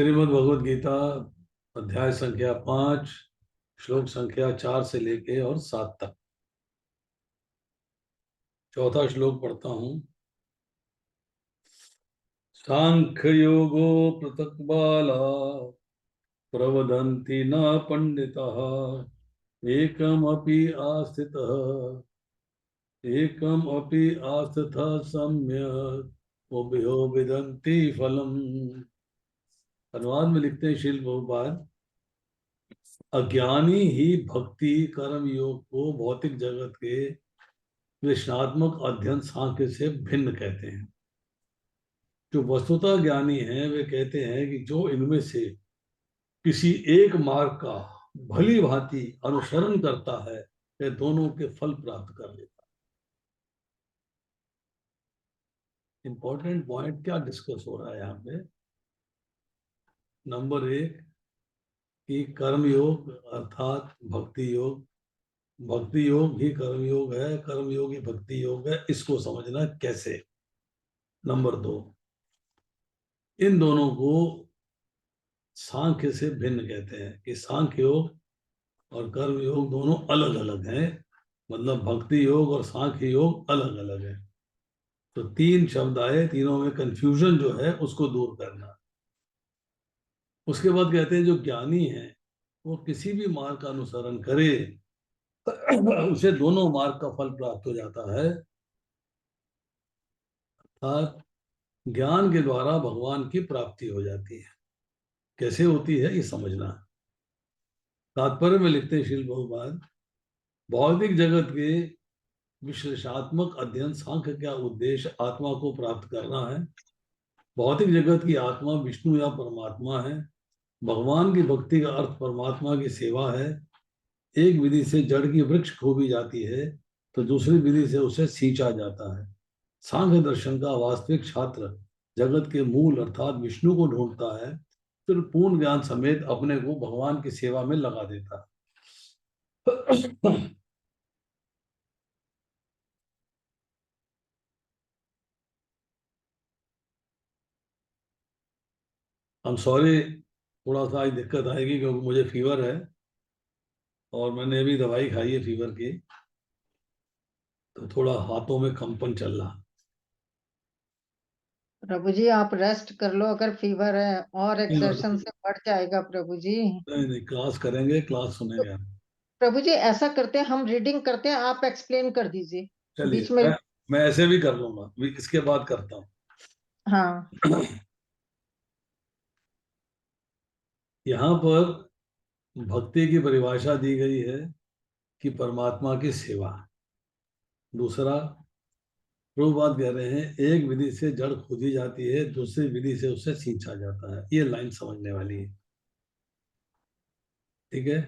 श्रीमद् भगवद गीता अध्याय संख्या 5 श्लोक संख्या 4 से लेके और 7 तक। चौथा श्लोक पढ़ता हूँ। सांख्य योगो पृथक बाला प्रवदन्ति न पंडितः एकम अपि आस्थितः सम्यक् उभयो विदन्ति फलम। अनुवाद में लिखते हैं श्रील प्रभुपाद, अज्ञानी ही भक्ति कर्म योग को भौतिक जगत के विश्लेषणात्मक अध्ययन सांख्य से भिन्न कहते हैं। जो वस्तुतः ज्ञानी हैं वे कहते हैं कि जो इनमें से किसी एक मार्ग का भली भांति अनुसरण करता है वह दोनों के फल प्राप्त कर लेता है। इंपॉर्टेंट पॉइंट क्या डिस्कस हो रहा है यहाँ पे? नंबर 1 कि कर्म योग अर्थात भक्ति योग, भक्ति योग ही कर्म योग है, कर्म योग ही भक्ति योग है, इसको समझना कैसे। नंबर 2, इन दोनों को सांख्य से भिन्न कहते हैं कि सांख्य योग और कर्म योग दोनों अलग अलग हैं, मतलब भक्ति योग और सांख्य योग अलग अलग है। तो 3 शब्द आए, तीनों में कंफ्यूजन जो है उसको दूर करना। उसके बाद कहते हैं जो ज्ञानी है वो किसी भी मार्ग का अनुसरण करे उसे दोनों मार्ग का फल प्राप्त हो जाता है। अर्थात ज्ञान के द्वारा भगवान की प्राप्ति हो जाती है। कैसे होती है ये समझना है। तात्पर्य में लिखते हैं श्रील प्रभुपाद, भौतिक जगत के विश्लेषणात्मक अध्ययन सांख्य का उद्देश्य आत्मा को प्राप्त करना है। भौतिक जगत की आत्मा विष्णु या परमात्मा है। भगवान की भक्ति का अर्थ परमात्मा की सेवा है। एक विधि से जड़ की वृक्ष खोदी जाती है तो दूसरी विधि से उसे सींचा जाता है। सांख्य दर्शन का वास्तविक छात्र जगत के मूल अर्थात विष्णु को ढूंढता है, फिर पूर्ण ज्ञान समेत अपने को भगवान की सेवा में लगा देता है। हम सॉरी, थोड़ा सा आज दिक्कत आएगी क्योंकि मुझे फीवर है और मैंने अभी दवाई खाई है फीवर की, तो थोड़ा हाथों में कंपन चल रहा। प्रभु जी आप रेस्ट कर लो, अगर फीवर है और एक्सर्शन से बढ़ जाएगा प्रभु जी। नहीं नहीं, क्लास करेंगे, क्लास तो सुनेंगे। प्रभु जी ऐसा करते हैं, हम रीडिंग करते हैं, आप एक्सप्लेन कर दीजिए चलिए, बीच में। मैं ऐसे भी कर लूंगा, इसके बाद करता हूँ। हाँ यहाँ पर भक्ति की परिभाषा दी गई है कि परमात्मा की सेवा। दूसरा, प्रभुपाद कह रहे हैं एक विधि से जड़ खोदी जाती है, दूसरी विधि से उसे सींचा जाता है। ये लाइन समझने वाली है, ठीक है।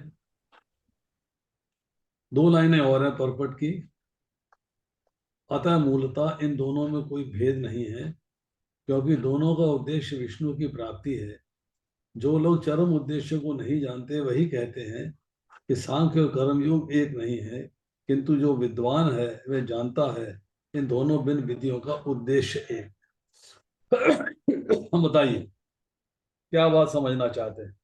2 लाइनें और हैं परपट की। अतः मूलतः इन दोनों में कोई भेद नहीं है क्योंकि दोनों का उद्देश्य विष्णु की प्राप्ति है। जो लोग चरम उद्देश्य को नहीं जानते वही कहते हैं कि सांख्य और कर्म योग एक नहीं है, किंतु जो विद्वान है वह जानता है इन दोनों भिन्न विधियों का उद्देश्य एक। हम बताइए क्या बात समझना चाहते हैं?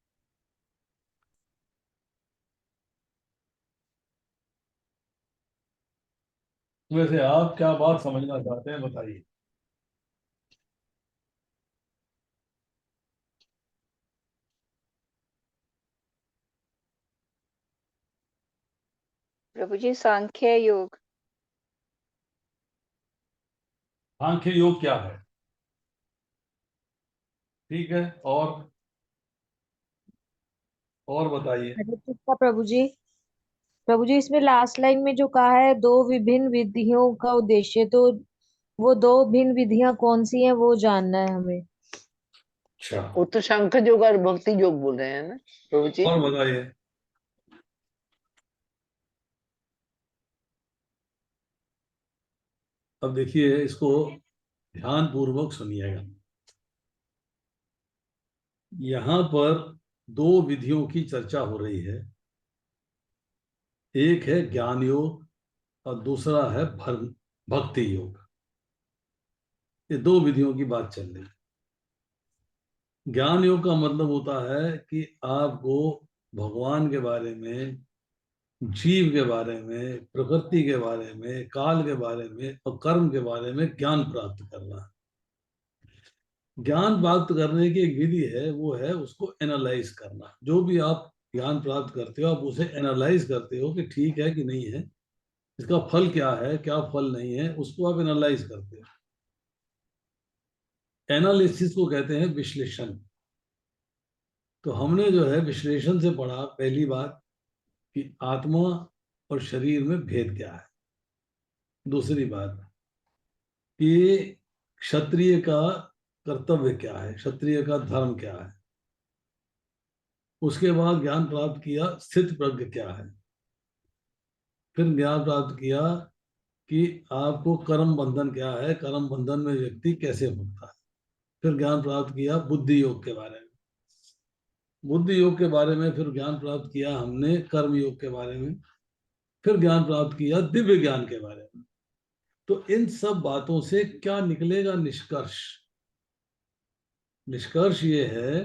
वैसे आप क्या बात समझना चाहते हैं बताइए। प्रभु जी सांख्य योग। सांख्य योग क्या है? ठीक है, और बताइए। अरे ठीक है प्रभु जी इसमें लास्ट लाइन में जो कहा है दो विभिन्न विधियों का उद्देश्य, तो वो दो भिन्न विधियां कौन सी हैं वो जानना है हमें। अच्छा, वो तो शंकर योग और भक्ति योग बोल रहे हैं ना प्रभु जी। और बताइए। अब देखिए, इसको ध्यान पूर्वक सुनिएगा। यहां पर 2 विधियों की चर्चा हो रही है। एक है ज्ञान योग और दूसरा है भक्ति योग। ये 2 विधियों की बात चल रही है। ज्ञान योग का मतलब होता है कि आपको भगवान के बारे में, जीव के बारे में, प्रकृति के बारे में, काल के बारे में और कर्म के बारे में ज्ञान प्राप्त करना। ज्ञान प्राप्त करने की एक विधि है, वो है उसको एनालाइज करना। जो भी आप ज्ञान प्राप्त करते हो, आप उसे एनालाइज करते हो कि ठीक है कि नहीं है, इसका फल क्या है, क्या फल नहीं है, उसको आप एनालाइज करते हो। एनालिसिस को कहते हैं विश्लेषण। तो हमने जो है विश्लेषण से पढ़ा पहली बात कि आत्मा और शरीर में भेद क्या है। दूसरी बात कि क्षत्रिय का कर्तव्य क्या है, क्षत्रिय का धर्म क्या है। उसके बाद ज्ञान प्राप्त किया स्थित प्रज्ञ क्या है। फिर ज्ञान प्राप्त किया कि आपको कर्म बंधन क्या है, कर्म बंधन में व्यक्ति कैसे होता है। फिर ज्ञान प्राप्त किया बुद्धि योग के बारे में। बुद्धि योग के बारे में फिर ज्ञान प्राप्त किया हमने कर्म योग के बारे में। फिर ज्ञान प्राप्त किया दिव्य ज्ञान के बारे में। तो इन सब बातों से क्या निकलेगा निष्कर्ष? निष्कर्ष ये है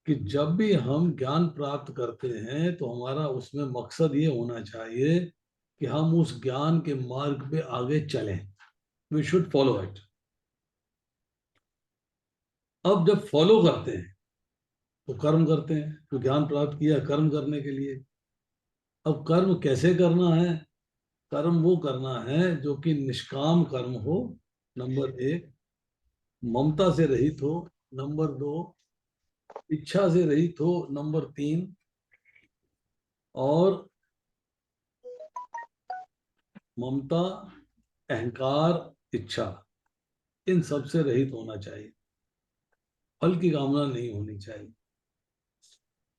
कि जब भी हम ज्ञान प्राप्त करते हैं तो हमारा उसमें मकसद ये होना चाहिए कि हम उस ज्ञान के मार्ग पे आगे चलें। We should follow it. अब जब फॉलो करते हैं तो कर्म करते हैं। तो ज्ञान प्राप्त किया कर्म करने के लिए। अब कर्म कैसे करना है? कर्म वो करना है जो कि निष्काम कर्म हो, नंबर एक। ममता से रहित हो, नंबर दो। इच्छा से रहित हो, नंबर तीन। और ममता, अहंकार, इच्छा, इन सब से रहित होना चाहिए। फल की कामना नहीं होनी चाहिए।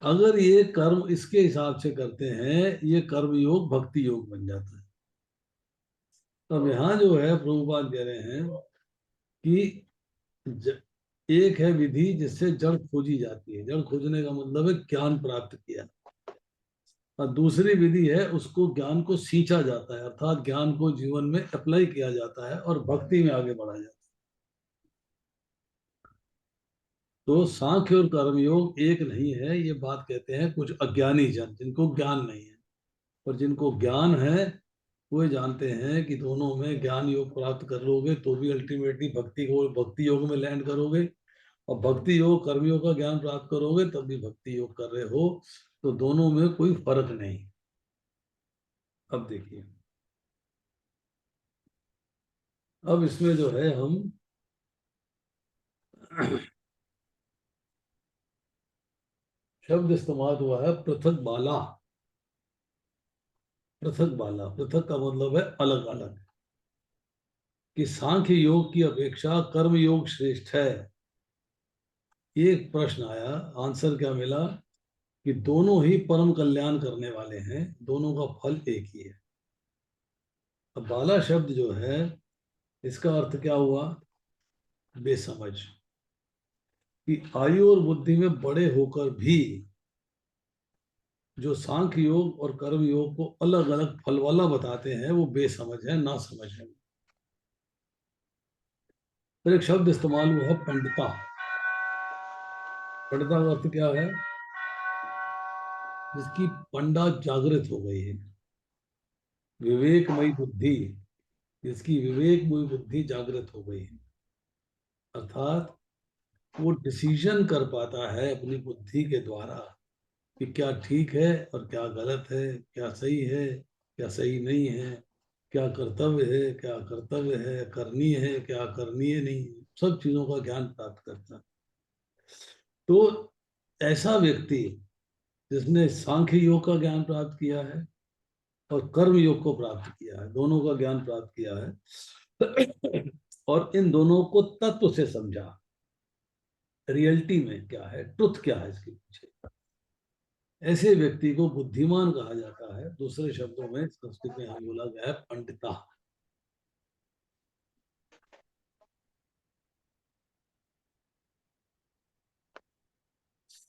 अगर ये कर्म इसके हिसाब से करते हैं, ये कर्म योग भक्ति योग बन जाता है। अब यहाँ जो है प्रभुपाद कह रहे हैं कि एक है विधि जिससे जड़ खोजी जाती है। जड़ खोजने का मतलब है ज्ञान प्राप्त किया। और दूसरी विधि है उसको ज्ञान को सींचा जाता है, अर्थात ज्ञान को जीवन में अप्लाई किया जाता है और भक्ति में आगे बढ़ा जाता है। तो सांख्य और कर्मयोग एक नहीं है, ये बात कहते हैं कुछ अज्ञानी जन जिनको ज्ञान नहीं है। और जिनको ज्ञान है वो जानते हैं कि दोनों में ज्ञान योग प्राप्त कर लोगे तो भी अल्टीमेटली भक्ति योग में लैंड करोगे। और भक्ति योग कर्मयोग का ज्ञान प्राप्त करोगे तब भी भक्ति योग कर रहे हो। तो दोनों में कोई फर्क नहीं। अब देखिए, अब इसमें जो है हम शब्द इस्तेमाल हुआ है पृथक बाला। पृथक बाला, पृथक का मतलब है अलग अलग। कि सांख्य योग की अपेक्षा कर्म योग श्रेष्ठ है। एक प्रश्न आया, आंसर क्या मिला कि दोनों ही परम कल्याण करने वाले हैं, दोनों का फल एक ही है। अब बाला शब्द जो है इसका अर्थ क्या हुआ? बेसमझ। कि आयु और बुद्धि में बड़े होकर भी जो सांख्य योग और कर्म योग को अलग अलग फल वाला बताते हैं वो बेसमझ है, ना समझ है। फिर एक शब्द इस्तेमाल हुआ है पंडिता। पंडिता का अर्थ क्या है? जिसकी पंडा जागृत हो गई है, विवेकमयी बुद्धि। जिसकी विवेकमयी बुद्धि जागृत हो गई है, अर्थात वो डिसीजन कर पाता है अपनी बुद्धि के द्वारा कि क्या ठीक है और क्या गलत है, क्या सही है, क्या सही नहीं है, क्या कर्तव्य है, क्या कर्तव्य है, करनी है, क्या करनी है नहीं, सब चीजों का ज्ञान प्राप्त करता है। तो ऐसा व्यक्ति जिसने सांख्य योग का ज्ञान प्राप्त किया है और कर्म योग को प्राप्त किया है, दोनों का ज्ञान प्राप्त किया है और इन दोनों को तत्व से समझा, रियलिटी में क्या है, ट्रुथ क्या है इसके पीछे, ऐसे व्यक्ति को बुद्धिमान कहा जाता है। दूसरे शब्दों में संस्कृत में यहाँ बोला गया है पंडिता।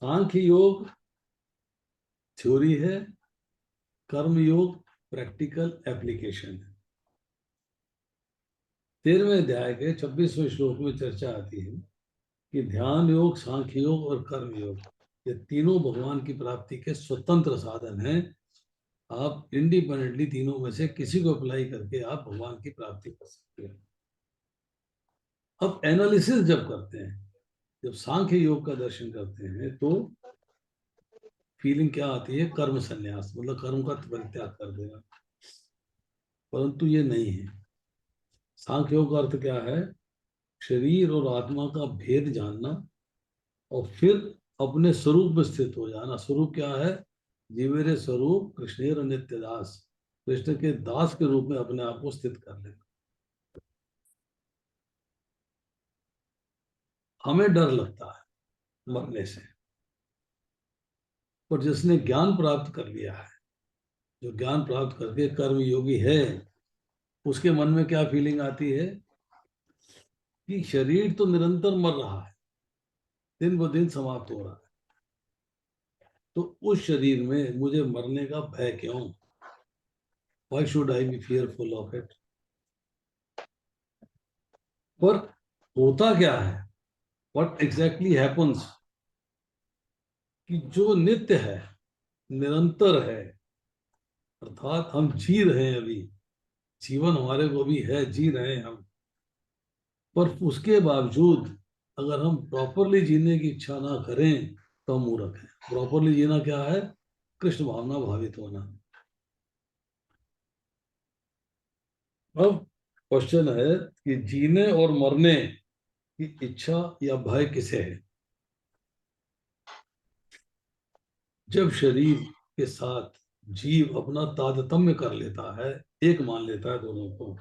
सांख्य योग थ्योरी है, कर्म योग प्रैक्टिकल एप्लीकेशन है। 13वें अध्याय के 26वें श्लोक में चर्चा आती है कि ध्यान योग, सांख्य योग और कर्म योग, ये तीनों भगवान की प्राप्ति के स्वतंत्र साधन हैं। आप इंडिपेंडेंटली तीनों में से किसी को अप्लाई करके आप भगवान की प्राप्ति कर सकते हैं। अब एनालिसिस जब करते हैं, जब सांख्य योग का दर्शन करते हैं, तो फीलिंग क्या आती है? कर्म संन्यास, मतलब कर्म का परित्याग कर देना। परंतु ये नहीं है। सांख्य योग का अर्थ क्या है? शरीर और आत्मा का भेद जानना और फिर अपने स्वरूप में स्थित हो जाना। स्वरूप क्या है? जीवेरे स्वरूप कृष्णेर नित्य दास, कृष्ण के दास के रूप में अपने आप को स्थित कर लेना। हमें डर लगता है मरने से, पर जिसने ज्ञान प्राप्त कर लिया है, जो ज्ञान प्राप्त करके कर्म योगी है, उसके मन में क्या फीलिंग आती है कि शरीर तो निरंतर मर रहा है, दिन ब दिन समाप्त हो रहा है, तो उस शरीर में मुझे मरने का भय क्यों? Why should I be fearful of it? पर होता क्या है? What exactly happens? कि जो नित्य है, निरंतर है, अर्थात हम जी रहे हैं, अभी जीवन हमारे को भी है, जी रहे हैं हम, पर उसके बावजूद अगर हम प्रॉपरली जीने की इच्छा ना करें तो हम मूर्ख हैं। प्रॉपरली जीना क्या है? कृष्ण भावना भावित होना। अब क्वेश्चन है कि जीने और मरने की इच्छा या भय किसे है? जब शरीर के साथ जीव अपना तारतम्य कर लेता है, एक मान लेता है दोनों को,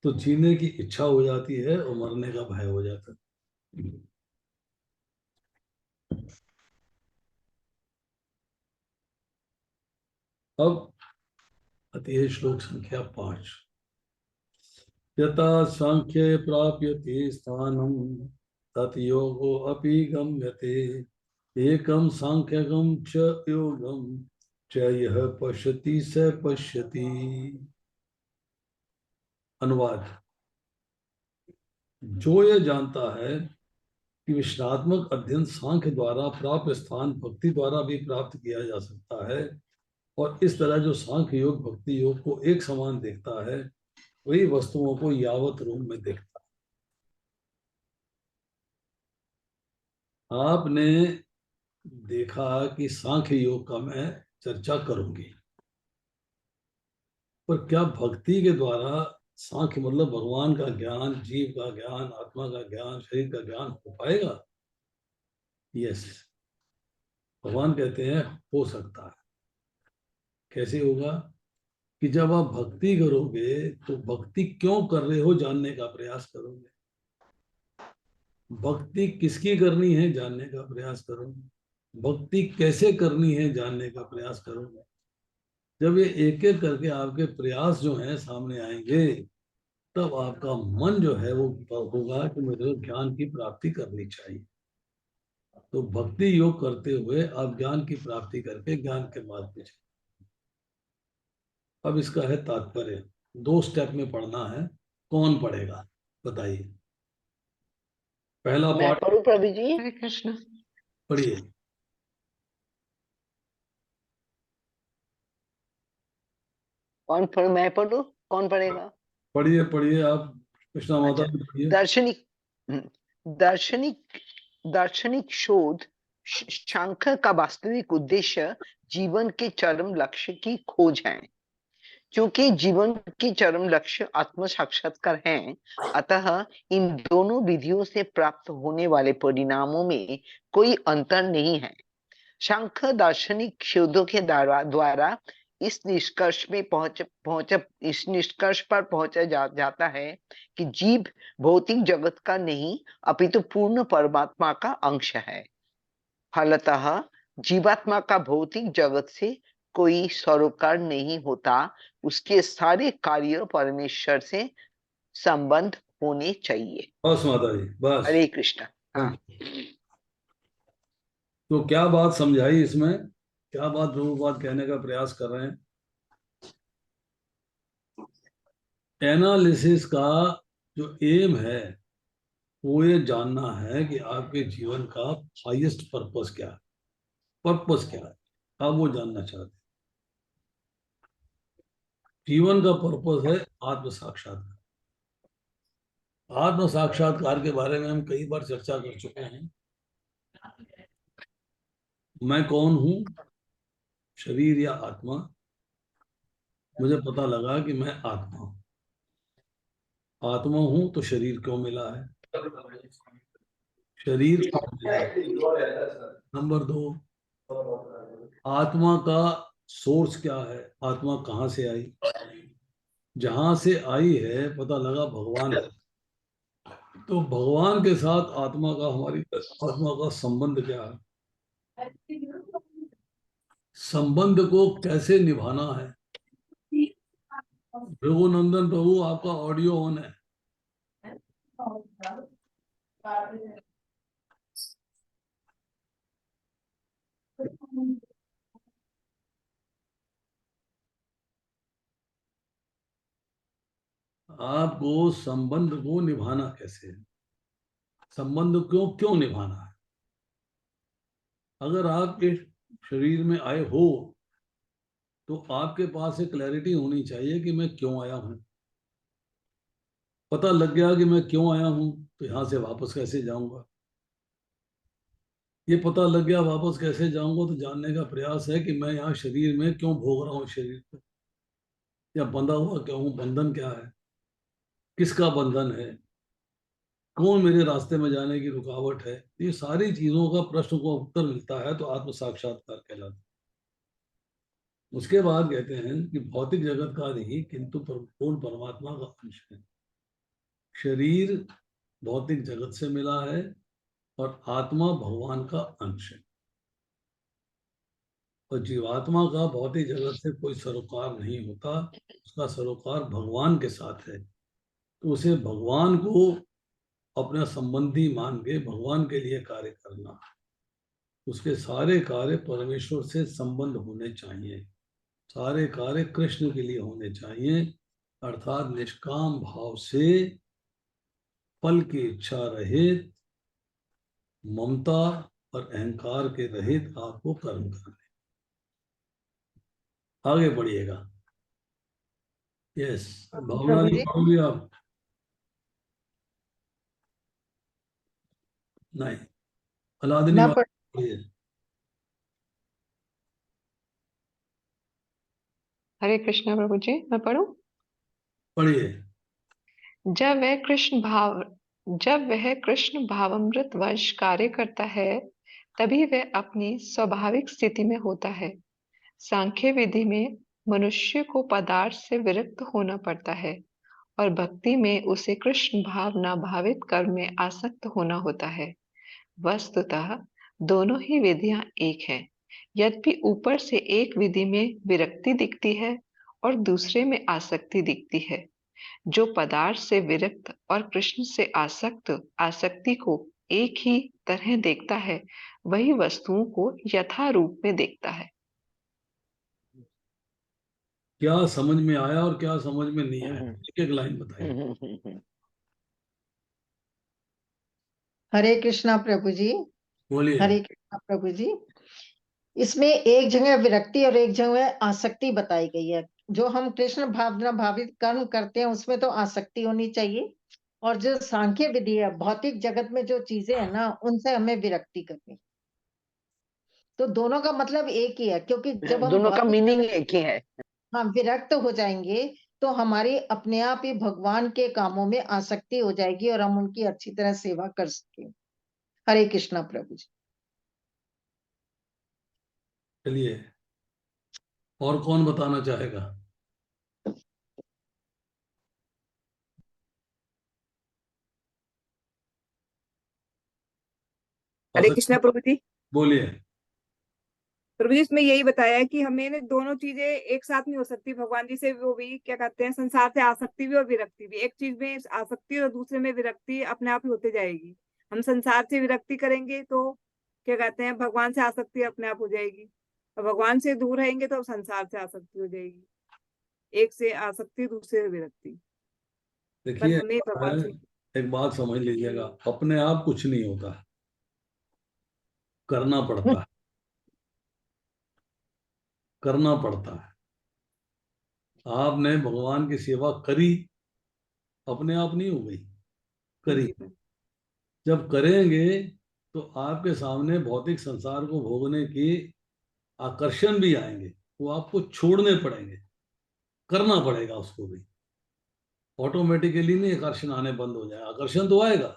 तो जीने की इच्छा हो जाती है और मरने का भय हो जाता है। अब अति है श्लोक संख्या 5। यथा सांख्ये प्राप्यते स्थानं तत् योगो अपि गम्यते एकम सांख्यकम च योगम च यह पश्यति स पश्यति। अनुवाद: जो यह जानता है कि विश्रात्मक अध्ययन सांख्य द्वारा प्राप्त स्थान भक्ति द्वारा भी प्राप्त किया जा सकता है, और इस तरह जो सांख्य योग भक्ति योग को एक समान देखता है, वही वस्तुओं को यावत रूप में देखता है। आपने देखा कि सांख्य योग का मैं चर्चा करूंगी, पर क्या भक्ति के द्वारा सांख्य मतलब भगवान का ज्ञान, जीव का ज्ञान, आत्मा का ज्ञान, शरीर का ज्ञान हो पाएगा? यस, भगवान कहते हैं हो सकता है। कैसे होगा? कि जब आप भक्ति करोगे तो भक्ति क्यों कर रहे हो जानने का प्रयास करोगे, भक्ति किसकी करनी है जानने का प्रयास करोगे, भक्ति कैसे करनी है जानने का प्रयास करोगे। जब ये एक एक करके आपके प्रयास जो हैं सामने आएंगे, तब आपका मन जो है वो होगा कि मुझे तो ज्ञान की प्राप्ति करनी चाहिए। तो भक्ति योग करते हुए आप ज्ञान की प्राप्ति करके ज्ञान के मार्ग पे चलें। अब इसका है तात्पर्य, 2 स्टेप में पढ़ना है। कौन पढ़ेगा बताइए? पहला मैं पार्ट पढ़ूं प्रभु जी? हरे कृष्ण। पढ़िए। कौन पढ़ मैं पढ़ूं? कौन पढ़ेगा? पढ़िए पढ़िए, आप कृष्णा माता अच्छा। भी पढ़िए। दार्शनिक दार्शनिक दार्शनिक शोध सांख्य का वास्तविक उद्देश्य जीवन के चरम लक्ष्य की खोज है। क्योंकि जीवन की चरम लक्ष्य आत्म साक्षात्कार है, अतः इन दोनों विधियों से प्राप्त होने वाले परिणामों में कोई अंतर नहीं है। सांख्य दार्शनिक शोधों के द्वारा इस निष्कर्ष पर पहुंचा जाता है कि जीव भौतिक जगत का नहीं अपितु पूर्ण परमात्मा का अंश है। फलतः जीवात्मा का भौतिक जगत से कोई सरोकार नहीं होता, उसके सारे कार्य परमेश्वर से संबंध होने चाहिए। बस माता जी, बस। हरे कृष्ण। हाँ। तो क्या बात समझाई इसमें? क्या बात प्रभुपाद कहने का प्रयास कर रहे हैं? एनालिसिस का जो एम है वो ये जानना है कि आपके जीवन का हाईएस्ट पर्पस क्या है, पर्पस क्या है, आप वो जानना चाहते हैं। जीवन का पर्पस है आत्म साक्षात्कार। आत्म साक्षात्कार के बारे में हम कई बार चर्चा कर चुके हैं। मैं कौन हूं, शरीर या आत्मा? मुझे पता लगा कि मैं आत्मा हूं। आत्मा हूं तो शरीर क्यों मिला है, शरीर क्यों मिला है? नंबर 2, आत्मा का सोर्स क्या है, आत्मा कहाँ से आई? जहां से आई है पता लगा भगवान है। तो भगवान के साथ आत्मा का, हमारी आत्मा का संबंध क्या है, संबंध को कैसे निभाना है? रघुनंदन प्रभु, आपका ऑडियो ऑन है। आपको संबंध को निभाना कैसे है, संबंध क्यों क्यों निभाना है? अगर आप इस शरीर में आए हो तो आपके पास एक क्लैरिटी होनी चाहिए कि मैं क्यों आया हूं। पता लग गया कि मैं क्यों आया हूं तो यहां से वापस कैसे जाऊंगा? ये पता लग गया वापस कैसे जाऊंगा तो जानने का प्रयास है कि मैं यहाँ शरीर में क्यों भोग रहा हूँ, शरीर पे या बंधा हुआ क्यों हूँ, बंधन क्या है, किसका बंधन है, कौन मेरे रास्ते में जाने की रुकावट है? ये सारी चीजों का प्रश्न को उत्तर मिलता है तो आत्म साक्षात्कार कहलाता है। उसके बाद कहते हैं कि भौतिक जगत का नहीं किंतु पूर्ण परमात्मा का अंश है। शरीर भौतिक जगत से मिला है और आत्मा भगवान का अंश है। और जीवात्मा का भौतिक जगत से कोई सरोकार नहीं होता, उसका सरोकार भगवान के साथ है। तो उसे भगवान को अपना संबंधी मान के भगवान के लिए कार्य करना, उसके सारे कार्य परमेश्वर से संबंध होने चाहिए, सारे कार्य कृष्ण के लिए होने चाहिए, अर्थात निष्काम भाव से, फल की इच्छा रहित, ममता और अहंकार के रहित आपको कर्म करने। आगे बढ़िएगा। यस, भावना प्रभु जी जी, पढ़ोगे आप? नहीं, अलादनी मैं वाला पढ़िए। हरे कृष्णा प्रभु जी, मैं पढ़ूं? पढ़िए। जब वह कृष्ण भावामृत वश कार्य करता है, तभी वह अपनी स्वाभाविक स्थिति में होता है। सांख्य विधि में मनुष्य को पदार्थ से विरक्त होना पड़ता है और भक्ति में उसे कृष्ण भाव न भावित कर्म में आसक्त होना होता है। वस्तुतः दोनों ही विधियां एक हैं, यद्यपि ऊपर से एक विधि में विरक्ति दिखती है और दूसरे में आसक्ति दिखती है। जो पदार्थ से विरक्त और कृष्ण से आसक्ति को एक ही तरह देखता है, वही वस्तुओं को यथा रूप में देखता है। क्या समझ में आया और क्या समझ में नहीं आया, एक एक लाइन बताइए। हरे कृष्णा प्रभु जी, बोलिए। हरे कृष्णा प्रभु जी। इसमें एक जगह विरक्ति और एक जगह आसक्ति बताई गई है। जो हम कृष्ण भावना भावित कर्म करते हैं उसमें तो आसक्ति होनी चाहिए, और जो सांख्य विधि है, भौतिक जगत में जो चीजें है ना, उनसे हमें विरक्ति करनी। तो दोनों का मतलब एक ही है, क्योंकि जब हम दोनों का भौतिक मीनिंग जगत एक ही है। हाँ विरक्त हो जाएंगे तो हमारी अपने आप ही भगवान के कामों में आसक्ति हो जाएगी और हम उनकी अच्छी तरह सेवा कर सकेंगे। हरे कृष्णा प्रभु जी। चलिए, और कौन बताना चाहेगा? हरे कृष्णा प्रभु जी। बोलिए। प्रभु जी, इसमें यही बताया है कि हमें ना दोनों चीजें एक साथ नहीं हो सकती। भगवान जी से वो भी क्या कहते हैं, संसार से आसक्ति भी और विरक्ति भी। एक चीज में आसक्ति और दूसरे में विरक्ति अपने आप ही होते जाएगी। हम संसार से विरक्ति करेंगे तो क्या कहते हैं, भगवान से आसक्ति अपने आप हो जाएगी, और भगवान से दूर रहेंगे तो संसार से आसक्ति हो जाएगी। एक से आसक्ति, दूसरे से विरक्ति। पर देखिए, हमें भगवान से एक बात समझ लीजिएगा, अपने आप कुछ नहीं होता, करना पड़ता है, करना पड़ता है। आपने भगवान की सेवा करी, अपने आप नहीं हो गई, करी। जी जब करेंगे तो आपके सामने भौतिक संसार को भोगने की आकर्षण भी आएंगे, वो आपको छोड़ने पड़ेंगे, करना पड़ेगा उसको भी। ऑटोमेटिकली नहीं आकर्षण आने बंद हो जाए, आकर्षण तो आएगा।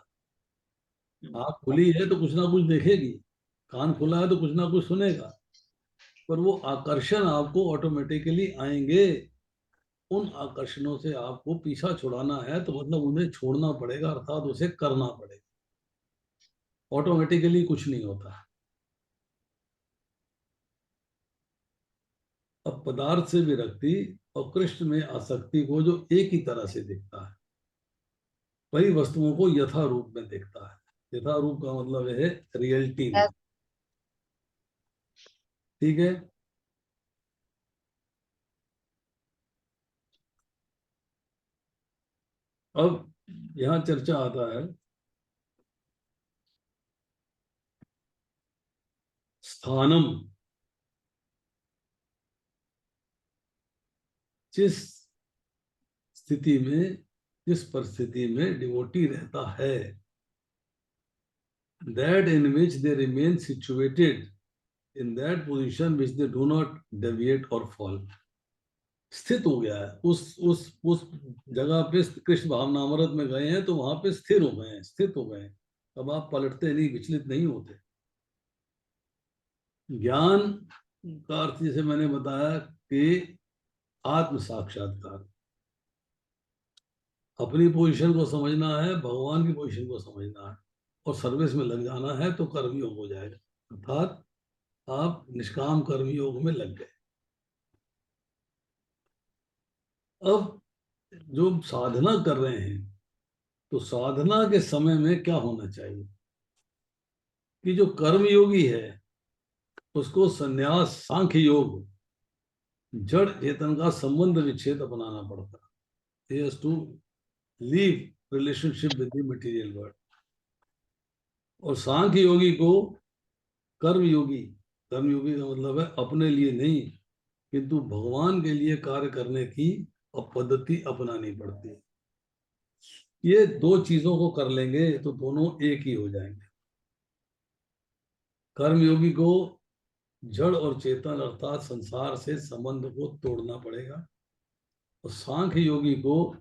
आँख खुली है तो कुछ ना कुछ देखेगी, कान खुला है तो कुछ ना कुछ सुनेगा, पर वो आकर्षण आपको ऑटोमेटिकली आएंगे। उन आकर्षणों से आपको पीछा छुड़ाना है तो मतलब उन्हें छोड़ना पड़ेगा, अर्थात उसे करना पड़ेगा। ऑटोमेटिकली कुछ नहीं होता। अब पदार्थ से विरक्ति और कृष्ण में आसक्ति को जो एक ही तरह से दिखता है, वही वस्तुओं को यथा रूप में दिखता है। यथा रूप का मतलब है रियलिटी में। ठीक है। अब यहाँ चर्चा आता है स्थानम। जिस स्थिति में, जिस परिस्थिति में डिवोटी रहता है, that in which they remain situated in that position which they do not deviate or fall, स्थित हो गया है उस जगह पे, कृष्ण भावनामृत में गए हैं तो वहां पे स्थिर हो गए हैं, स्थित हो गए हैं। अब आप पलटते नहीं, विचलित नहीं होते। ज्ञान का अर्थ जैसे मैंने बताया कि आत्म साक्षात्कार, अपनी पोजीशन को समझना है, भगवान की पोजीशन को समझना है, और सर्विस में लग जाना है, तो कर्मयोग हो जाएगा। अर्थात आप निष्काम कर्मयोग में लग गए। अब जो साधना कर रहे हैं, तो साधना के समय में क्या होना चाहिए कि जो कर्मयोगी है उसको संन्यास सांख्य योग, जड़ चेतन का संबंध विच्छेद अपनाना पड़ता है। He has to leave relationship with the material world। और सांख्य योगी को कर्मयोगी, कर्मयोगी का मतलब है अपने लिए नहीं किंतु भगवान के लिए कार्य करने की पद्धति अपनानी पड़ती है। ये दो चीजों को कर लेंगे तो दोनों एक ही हो जाएंगे। कर्मयोगी को जड़ और चेतन अर्थात संसार से संबंध को तोड़ना पड़ेगा, और सांख्य योगी को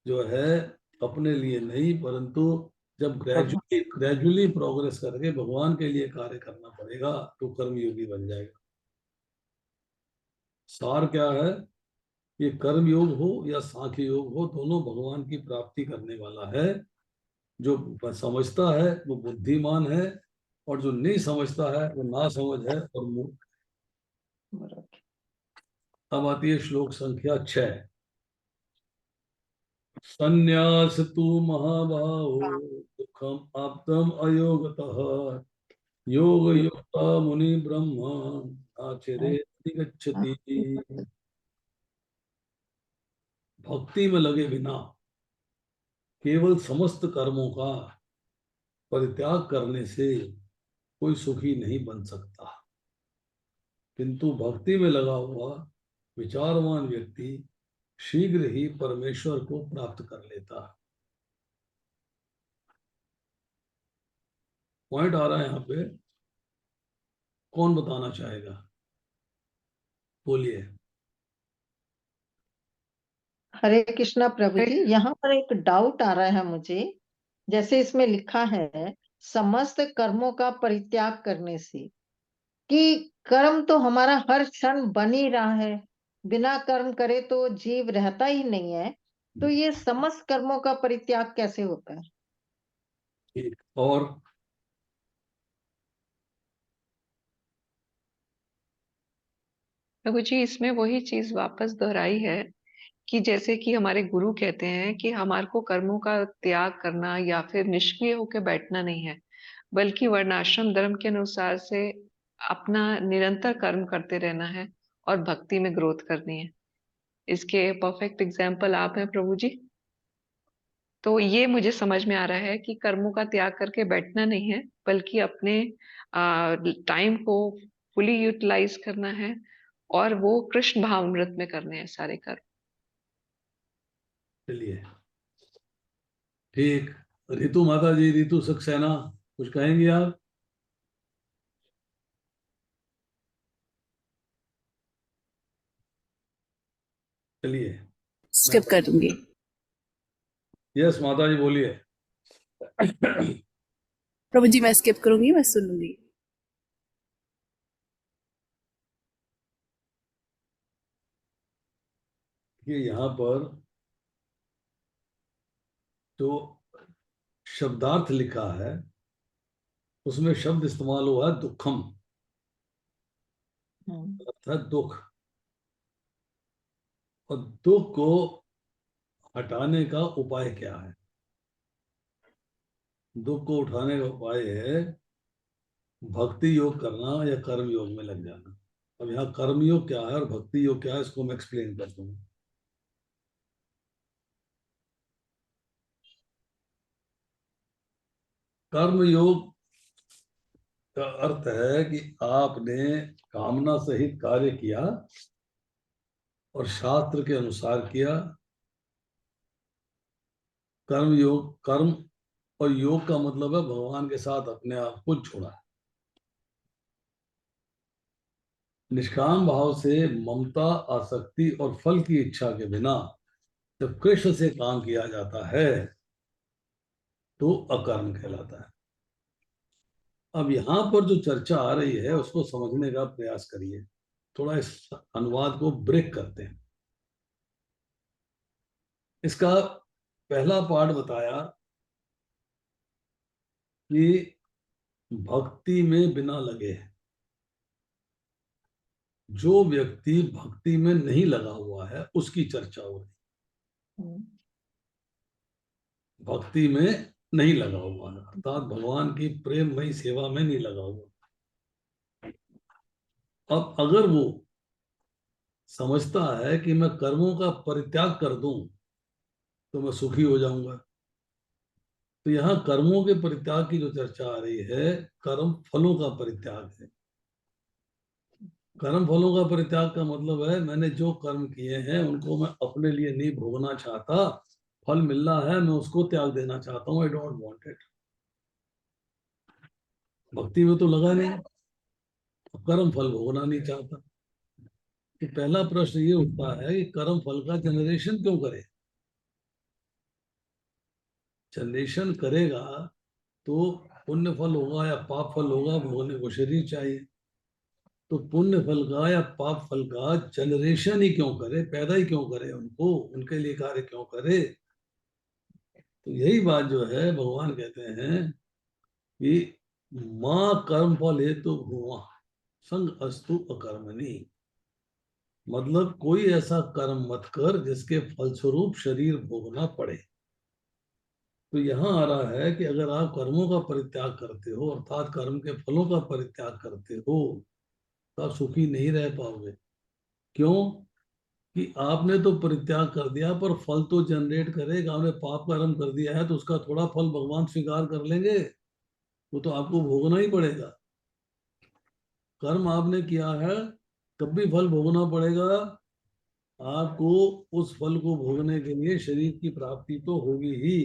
जो है अपने लिए नहीं परंतु जब ग्रेजुअली प्रोग्रेस करके भगवान के लिए कार्य करना पड़ेगा तो कर्मयोगी बन जाएगा। सार क्या है, ये कर्म योग हो या सांख्य योग हो, दोनों भगवान की प्राप्ति करने वाला है। जो समझता है वो बुद्धिमान है, और जो नहीं समझता है वो ना समझ है और मूर्ख। अब आती है श्लोक संख्या 6। संन्यास तु महाबाहो दुखम आप्तम अयोगतः योग युक्ता मुनि ब्रह्म आचरे गच्छति। भक्ति में लगे बिना केवल समस्त कर्मों का परित्याग करने से कोई सुखी नहीं बन सकता, किंतु भक्ति में लगा हुआ विचारवान व्यक्ति शीघ्र ही परमेश्वर को प्राप्त कर लेता है। पॉइंट आ रहा है यहाँ पे, कौन बताना चाहेगा? बोलिए। हरे कृष्णा प्रभु जी, यहाँ पर एक डाउट आ रहा है मुझे। जैसे इसमें लिखा है समस्त कर्मों का परित्याग करने से, कि कर्म तो हमारा हर क्षण बन ही रहा है, बिना कर्म करे तो जीव रहता ही नहीं है, तो ये समस्त कर्मों का परित्याग कैसे होता है? ठीक। और प्रभु जी इसमें वही चीज वापस दोहराई है कि जैसे कि हमारे गुरु कहते हैं कि हमारे को कर्मों का त्याग करना या फिर निष्क्रिय होकर बैठना नहीं है, बल्कि वर्णाश्रम धर्म के अनुसार से अपना निरंतर कर्म करते रहना है और भक्ति में ग्रोथ करनी है। इसके परफेक्ट एग्जाम्पल आप हैं प्रभु जी। तो ये मुझे समझ में आ रहा है कि कर्मों का त्याग करके बैठना नहीं है, बल्कि अपने टाइम को फुली यूटिलाइज करना है, और वो कृष्ण भावामृत में करने हैं सारे कर्म। चलिए ठीक। रितु माता जी, रितु सक्सेना, कुछ कहेंगी आप? चलिए स्किप कर दूंगी। यस माता जी बोलिए। प्रभु जी मैं स्किप करूंगी, मैं सुन लूंगी। ये यहाँ पर जो शब्दार्थ लिखा है उसमें शब्द इस्तेमाल हुआ है दुखम, अर्थात दुख। और दुख को हटाने का उपाय क्या है? दुख को उठाने का उपाय है भक्ति योग करना या कर्म योग में लग जाना। अब यहाँ कर्म योग क्या है और भक्ति योग क्या है, इसको मैं एक्सप्लेन कर दूंगा। कर्म योग का अर्थ है कि आपने कामना सहित कार्य किया और शास्त्र के अनुसार किया। कर्म योग, कर्म और योग का मतलब है भगवान के साथ अपने आप को जोड़ा। निष्काम भाव से ममता, आसक्ति और फल की इच्छा के बिना जब कृष्ण से काम किया जाता है तो अकर्म कहलाता है। अब यहाँ पर जो चर्चा आ रही है उसको समझने का प्रयास करिए। थोड़ा इस अनुवाद को ब्रेक करते हैं। इसका पहला पार्ट बताया कि भक्ति में बिना लगे, जो व्यक्ति भक्ति में नहीं लगा हुआ है उसकी चर्चा हो रही। भक्ति में नहीं लगा हुआ है अर्थात भगवान की प्रेममयी सेवा में नहीं लगा हुआ। अब अगर वो समझता है कि मैं कर्मों का परित्याग कर दूं तो मैं सुखी हो जाऊंगा, तो यहाँ कर्मों के परित्याग की जो चर्चा आ रही है कर्म फलों का परित्याग है। कर्म फलों का परित्याग का मतलब है मैंने जो कर्म किए हैं उनको मैं अपने लिए नहीं भोगना चाहता, फल मिल रहा है मैं उसको त्याग देना चाहता हूँ। I don't want it. भक्ति में तो लगा नहीं, कर्म फल भोगना नहीं चाहता। तो पहला प्रश्न ये उठता है कि कर्म फल का जनरेशन क्यों करे? जनरेशन करेगा तो पुण्य फल होगा या पाप फल होगा, भोगने को शरीर चाहिए। तो पुण्य फल का या पाप फल का जनरेशन ही क्यों करे, पैदा ही क्यों करे, उनको उनके लिए कार्य क्यों करे? तो यही बात जो है भगवान कहते हैं कि माँ कर्म फल हेतु भुआ संग अस्तु अकर्मणि। मतलब कोई ऐसा कर्म मत कर जिसके फलस्वरूप शरीर भोगना पड़े। तो यहाँ आ रहा है कि अगर आप कर्मों का परित्याग करते हो अर्थात कर्म के फलों का परित्याग करते हो तो आप सुखी नहीं रह पाओगे। क्यों? कि आपने तो परित्याग कर दिया पर फल तो जनरेट करेगा। आपने पाप कर्म कर दिया है तो उसका थोड़ा फल भगवान स्वीकार कर लेंगे, वो तो आपको भोगना ही पड़ेगा। कर्म आपने किया है तब भी फल भोगना पड़ेगा आपको। उस फल को भोगने के लिए शरीर की प्राप्ति तो होगी ही।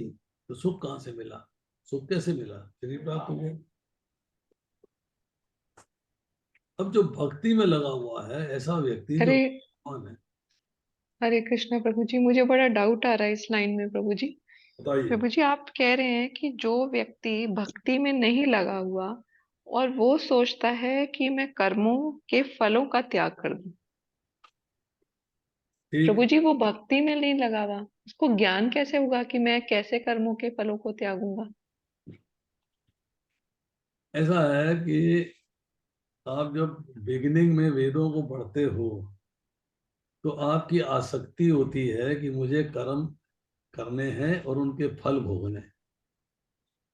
तो सुख कहाँ से मिला? सुख कैसे मिला? शरीर प्राप्त हो गया। अब जो भक्ति में लगा हुआ है ऐसा व्यक्ति जो हरे कौन है? हरे कृष्णा प्रभु जी, मुझे बड़ा डाउट आ रहा है इस लाइन में प्रभु जी। बताइए। प्रभु जी, आप कह रहे हैं कि जो व्यक्ति भक्ति में नहीं लगा हुआ और वो सोचता है कि मैं कर्मों के फलों का त्याग कर दूं, प्रभु ठीक जी वो भक्ति में नहीं लगा हुआ, उसको ज्ञान कैसे होगा कि मैं कैसे कर्मों के फलों को त्यागूंगा? ऐसा है कि आप जब बिगिनिंग में वेदों को पढ़ते हो तो आपकी आसक्ति होती है कि मुझे कर्म करने हैं और उनके फल भोगने हैं।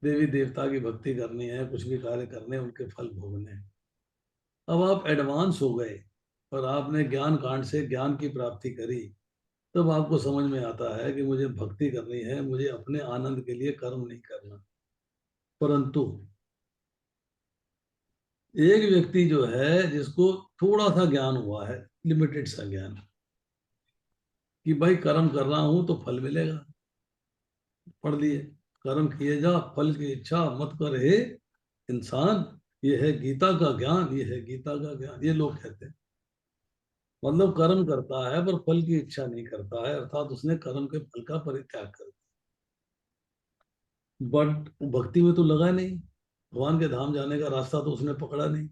देवी देवता की भक्ति करनी है, कुछ भी कार्य करने हैं, उनके फल भोगने हैं। अब आप एडवांस हो गए और आपने ज्ञान कांड से ज्ञान की प्राप्ति करी तब आपको समझ में आता है कि मुझे भक्ति करनी है, मुझे अपने आनंद के लिए कर्म नहीं करना। परंतु एक व्यक्ति जो है जिसको थोड़ा सा ज्ञान हुआ है, लिमिटेड सा ज्ञान, कि भाई कर्म कर रहा हूं तो फल मिलेगा, पढ़ लिए, कर्म किए जा फल की इच्छा मत कर हे इंसान, ये है गीता का ज्ञान, ये है गीता का ज्ञान, ये लोग कहते हैं। मतलब कर्म करता है पर फल की इच्छा नहीं करता है, अर्थात उसने कर्म के फल का परित्याग कर दिया। बट भक्ति में तो लगा नहीं, भगवान के धाम जाने का रास्ता तो उसने पकड़ा नहीं।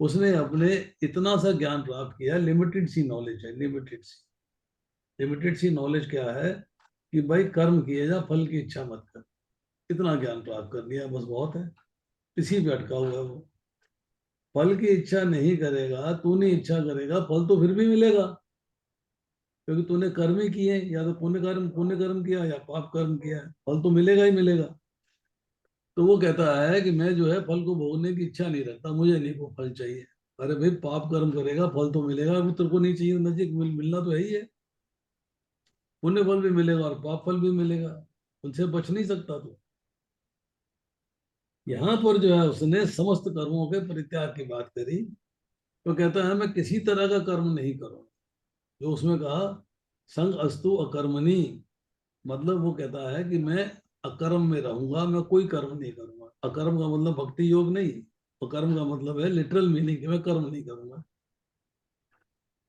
उसने अपने इतना सा ज्ञान प्राप्त किया, लिमिटेड सी नॉलेज है, लिमिटेड सी नॉलेज क्या है कि भाई कर्म किए जा फल की इच्छा मत कर, इतना ज्ञान प्राप्त कर लिया, बस बहुत है। इसी पे अटका हुआ है वो। फल की इच्छा नहीं करेगा, तू नहीं इच्छा करेगा, फल तो फिर भी मिलेगा, क्योंकि तूने कर्म ही किए, या तो पुण्य कर्म किया या पाप कर्म किया है, फल तो मिलेगा ही मिलेगा। तो वो कहता है कि मैं जो है फल को भोगने की इच्छा नहीं रखता, मुझे नहीं वो फल चाहिए। अरे भाई पाप कर्म करेगा फल तो मिलेगा, अभी तेरे को नहीं चाहिए, नजीक मिलना तो है ही है। पुण्य फल भी मिलेगा और पाप फल भी मिलेगा, उनसे बच नहीं सकता तू। यहाँ पर जो है उसने समस्त कर्मों के परित्याग की बात करी, तो कहता है मैं किसी तरह का कर्म नहीं करूँ। जो उसमें कहा संग अस्तु अकर्मणी, मतलब वो कहता है कि मैं अकर्म में रहूंगा, मैं कोई कर्म नहीं करूंगा। अकर्म का मतलब भक्ति योग नहीं, अकर्म का मतलब है लिटरल मीनिंग कि मैं कर्म नहीं करूंगा।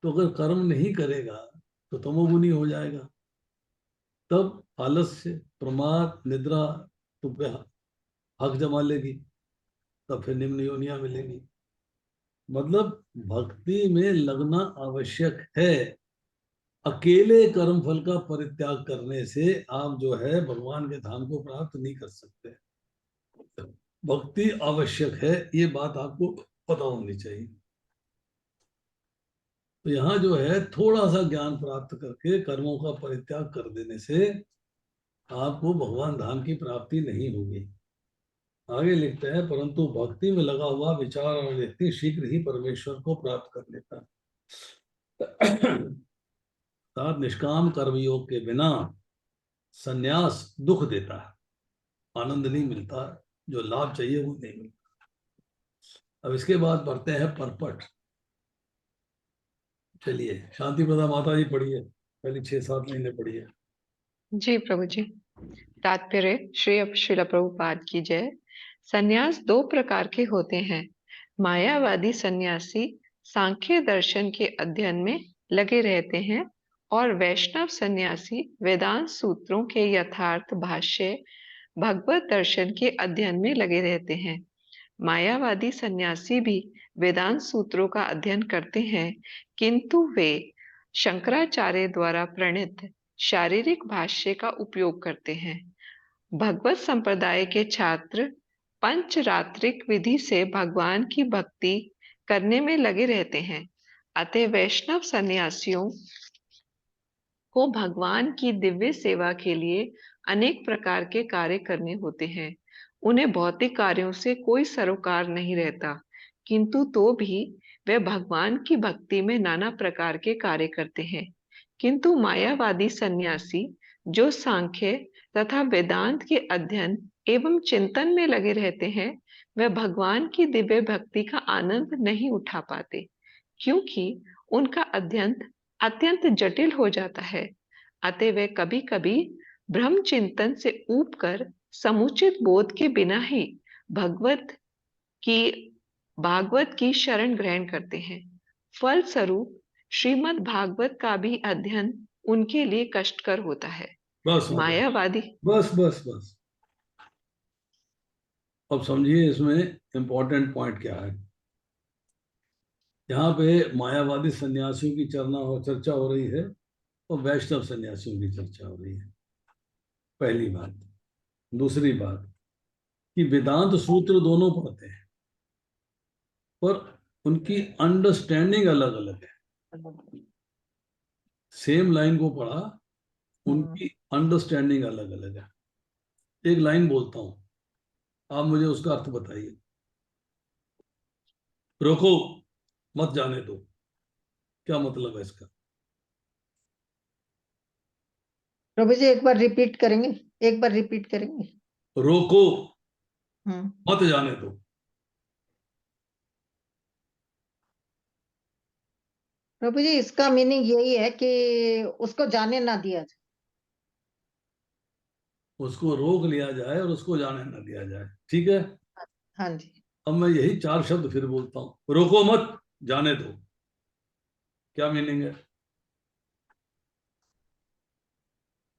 तो अगर कर्म नहीं करेगा तो तमोगुनी हो जाएगा, तब आलस्य प्रमाद निद्रा तुम पे हक जमा लेगी, तब फिर निम्न योनियां मिलेंगी। मतलब भक्ति में लगना आवश्यक है। अकेले कर्म फल का परित्याग करने से आप जो है भगवान के धाम को प्राप्त नहीं कर सकते। भक्ति आवश्यक है, ये बात आपको पता होनी चाहिए। तो यहाँ जो है थोड़ा सा ज्ञान प्राप्त करके कर्मों का परित्याग कर देने से आपको भगवान धाम की प्राप्ति नहीं होगी। आगे लिखते हैं परंतु भक्ति में लगा हुआ विचार और व्यक्ति शीघ्र ही परमेश्वर को प्राप्त कर लेता है। साथ निष्काम कर्मयोग के बिना संन्यास दुख देता है, आनंद नहीं मिलता, जो लाभ चाहिए वो नहीं मिलता। अब इसके बाद पढ़ते हैं परपट। चलिए शांति प्रदा माता जी पढ़िए, पहले 6-7 महीने पढ़िए। जी प्रभु जी। तात्पर्य श्री श्रील प्रभुपाद की जय। संन्यास दो प्रकार के होते हैं। मायावादी सन्यासी सांख्य दर्शन के अध्ययन में लगे रहते हैं और वैष्णव सन्यासी वेदांत सूत्रों के यथार्थ भाष्य भगवत दर्शन के अध्ययन में लगे रहते हैं। मायावादी सन्यासी भी वेदांत सूत्रों का अध्ययन करते हैं, किंतु वे शंकराचार्य द्वारा प्रणीत शारीरिक भाष्य का उपयोग करते हैं। भगवत संप्रदाय के छात्र पंचरात्रिक विधि से भगवान की भक्ति करने में लगे रहते हैं। अतः वैष्णव सन्यासियों को भगवान की दिव्य सेवा के लिए अनेक प्रकार के कार्य करने होते हैं। उन्हें भौतिक कार्यों से कोई सरोकार नहीं रहता, किंतु तो भी वे भगवान की भक्ति में नाना प्रकार के कार्य करते हैं। किंतु मायावादी सन्यासी जो सांख्य तथा वेदांत के अध्ययन एवं चिंतन में लगे रहते हैं, वे भगवान की दिव्य भक्ति का आनंद नहीं उठा पाते, क्योंकि उनका अध्ययन अत्यंत जटिल हो जाता है। अतः वे कभी कभी ब्रह्म चिंतन से ऊब कर समुचित बोध के बिना ही भागवत की शरण ग्रहण करते हैं। फलस्वरूप श्रीमद् भागवत का भी अध्ययन उनके लिए कष्टकर होता है। बस मायावादी बस बस बस। अब समझिए इसमें इंपॉर्टेंट पॉइंट क्या है। यहाँ पे मायावादी सन्यासियों की चर्चा हो रही है और वैष्णव सन्यासियों की चर्चा हो रही है, पहली बात। दूसरी बात कि वेदांत सूत्र दोनों पढ़ते हैं पर उनकी अंडरस्टैंडिंग अलग अलग है। सेम लाइन को पढ़ा, उनकी अंडरस्टैंडिंग अलग अलग है। एक लाइन बोलता हूं, आप मुझे उसका अर्थ बताइए। रोको, मत जाने दो, क्या मतलब है इसका? प्रभु जी एक बार रिपीट करेंगे, एक बार रिपीट करेंगे। रोको हम्म। मत जाने दो। प्रभु जी इसका मीनिंग यही है कि उसको जाने ना दिया जाए। उसको रोक लिया जाए और उसको जाने ना दिया जाए, ठीक है। हाँ जी। अब मैं यही 4 शब्द फिर बोलता हूँ, रोको मत, जाने दो। क्या मीनिंग है?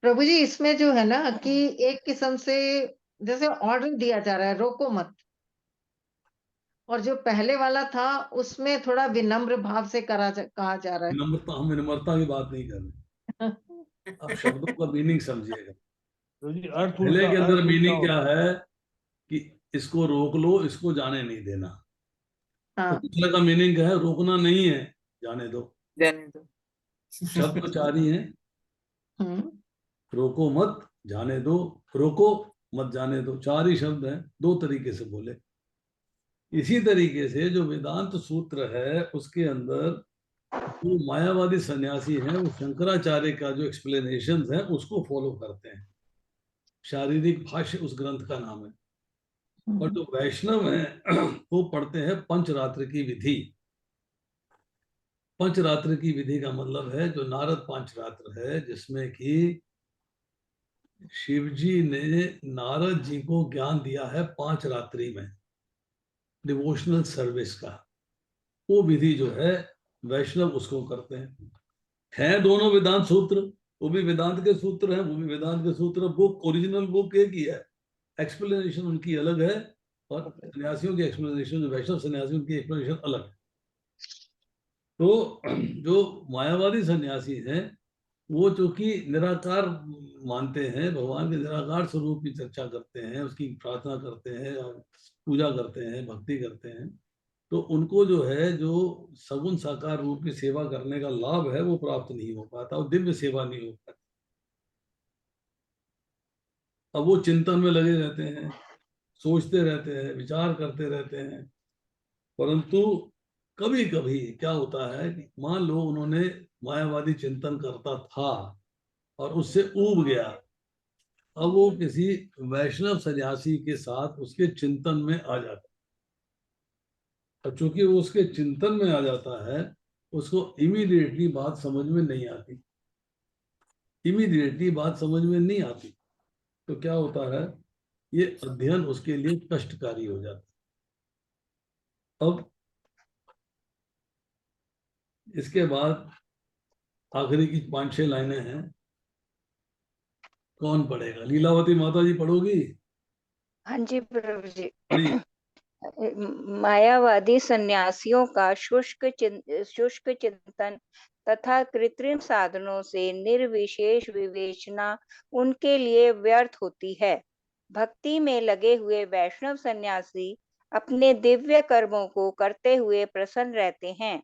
प्रभु जी इसमें जो है ना कि एक किस्म से जैसे ऑर्डर दिया जा रहा है, रोको मत, और जो पहले वाला था उसमें थोड़ा विनम्र भाव से कहा जा रहा विनम्रता, हम विनम्रता की बात नहीं कर रहे। है। आप शब्दों का मीनिंग समझिएगा। तो जी अर्थ पहले उल्टा, के अंदर अर्थ उल्टा मीनिंग क्या होगा। है कि इसको रोक लो, इसको जाने नहीं देना। और हाँ। दूसरे का मीनिंग क्या है? रोकना नहीं है, जाने दो। जाने दो। शब्द तो 4 ही हैं, हम्म। रोको मत, जाने दो। रोको मत, जाने दो, 4 ही शब्द हैं, 2 तरीके से बोले। इसी तरीके से जो वेदांत सूत्र है उसके अंदर जो मायावादी सन्यासी हैं वो शंकराचार्य का जो एक्सप्लेनेशन है उसको फॉलो करते हैं। शारीरिक भाष्य उस ग्रंथ का नाम है। और जो वैष्णव हैं वो पढ़ते हैं पंचरात्र की विधि। पंचरात्र की विधि का मतलब है जो नारद पंचरात्र है, जिसमें कि शिव जी ने नारद जी को ज्ञान दिया है 5 रात्रि में, डिवोशनल सर्विस का। वो विधि जो है वैष्णव उसको करते हैं दोनों वेदांत सूत्र। वो भी वेदांत के सूत्र हैं, वो भी वेदांत के सूत्र। बुक ओरिजिनल बुक एक ही है, एक्सप्लेनेशन उनकी अलग है। और सन्यासियों की एक्सप्लेनेशन, जो वैष्णव सन्यासी उनकी एक्सप्लेनेशन अलग है। तो जो मायावादी सन्यासी हैं वो चूंकि निराकार मानते हैं, भगवान के निराकार स्वरूप की चर्चा करते हैं, उसकी प्रार्थना करते हैं और पूजा करते हैं, भक्ति करते हैं, तो उनको जो है जो सगुण साकार रूप की सेवा करने का लाभ है वो प्राप्त नहीं हो पाता, और दिव्य सेवा नहीं हो पाती। अब वो चिंतन में लगे रहते हैं, सोचते रहते हैं, विचार करते रहते हैं। परंतु कभी कभी क्या होता है कि मान लो उन्होंने मायावादी चिंतन करता था और उससे ऊब गया, अब वो किसी वैष्णव सन्यासी के साथ उसके चिंतन में आ जाता है। और चूंकि वो उसके चिंतन में आ जाता है, उसको इमीडिएटली बात समझ में नहीं आती। इमीडिएटली बात समझ में नहीं आती तो क्या होता है, ये अध्ययन उसके लिए कष्टकारी हो जाता है। अब इसके बाद आखिरी की 5-6 लाइनें हैं, कौन पढ़ेगा? लीलावती माता जी पढ़ोगी? हाँ जी प्रभु जी। पढ़िए। मायावादी सन्यासियों का शुष्क चिंतन तथा कृत्रिम साधनों से निर्विशेष विवेचना उनके लिए व्यर्थ होती है। भक्ति में लगे हुए वैष्णव सन्यासी अपने दिव्य कर्मों को करते हुए प्रसन्न रहते हैं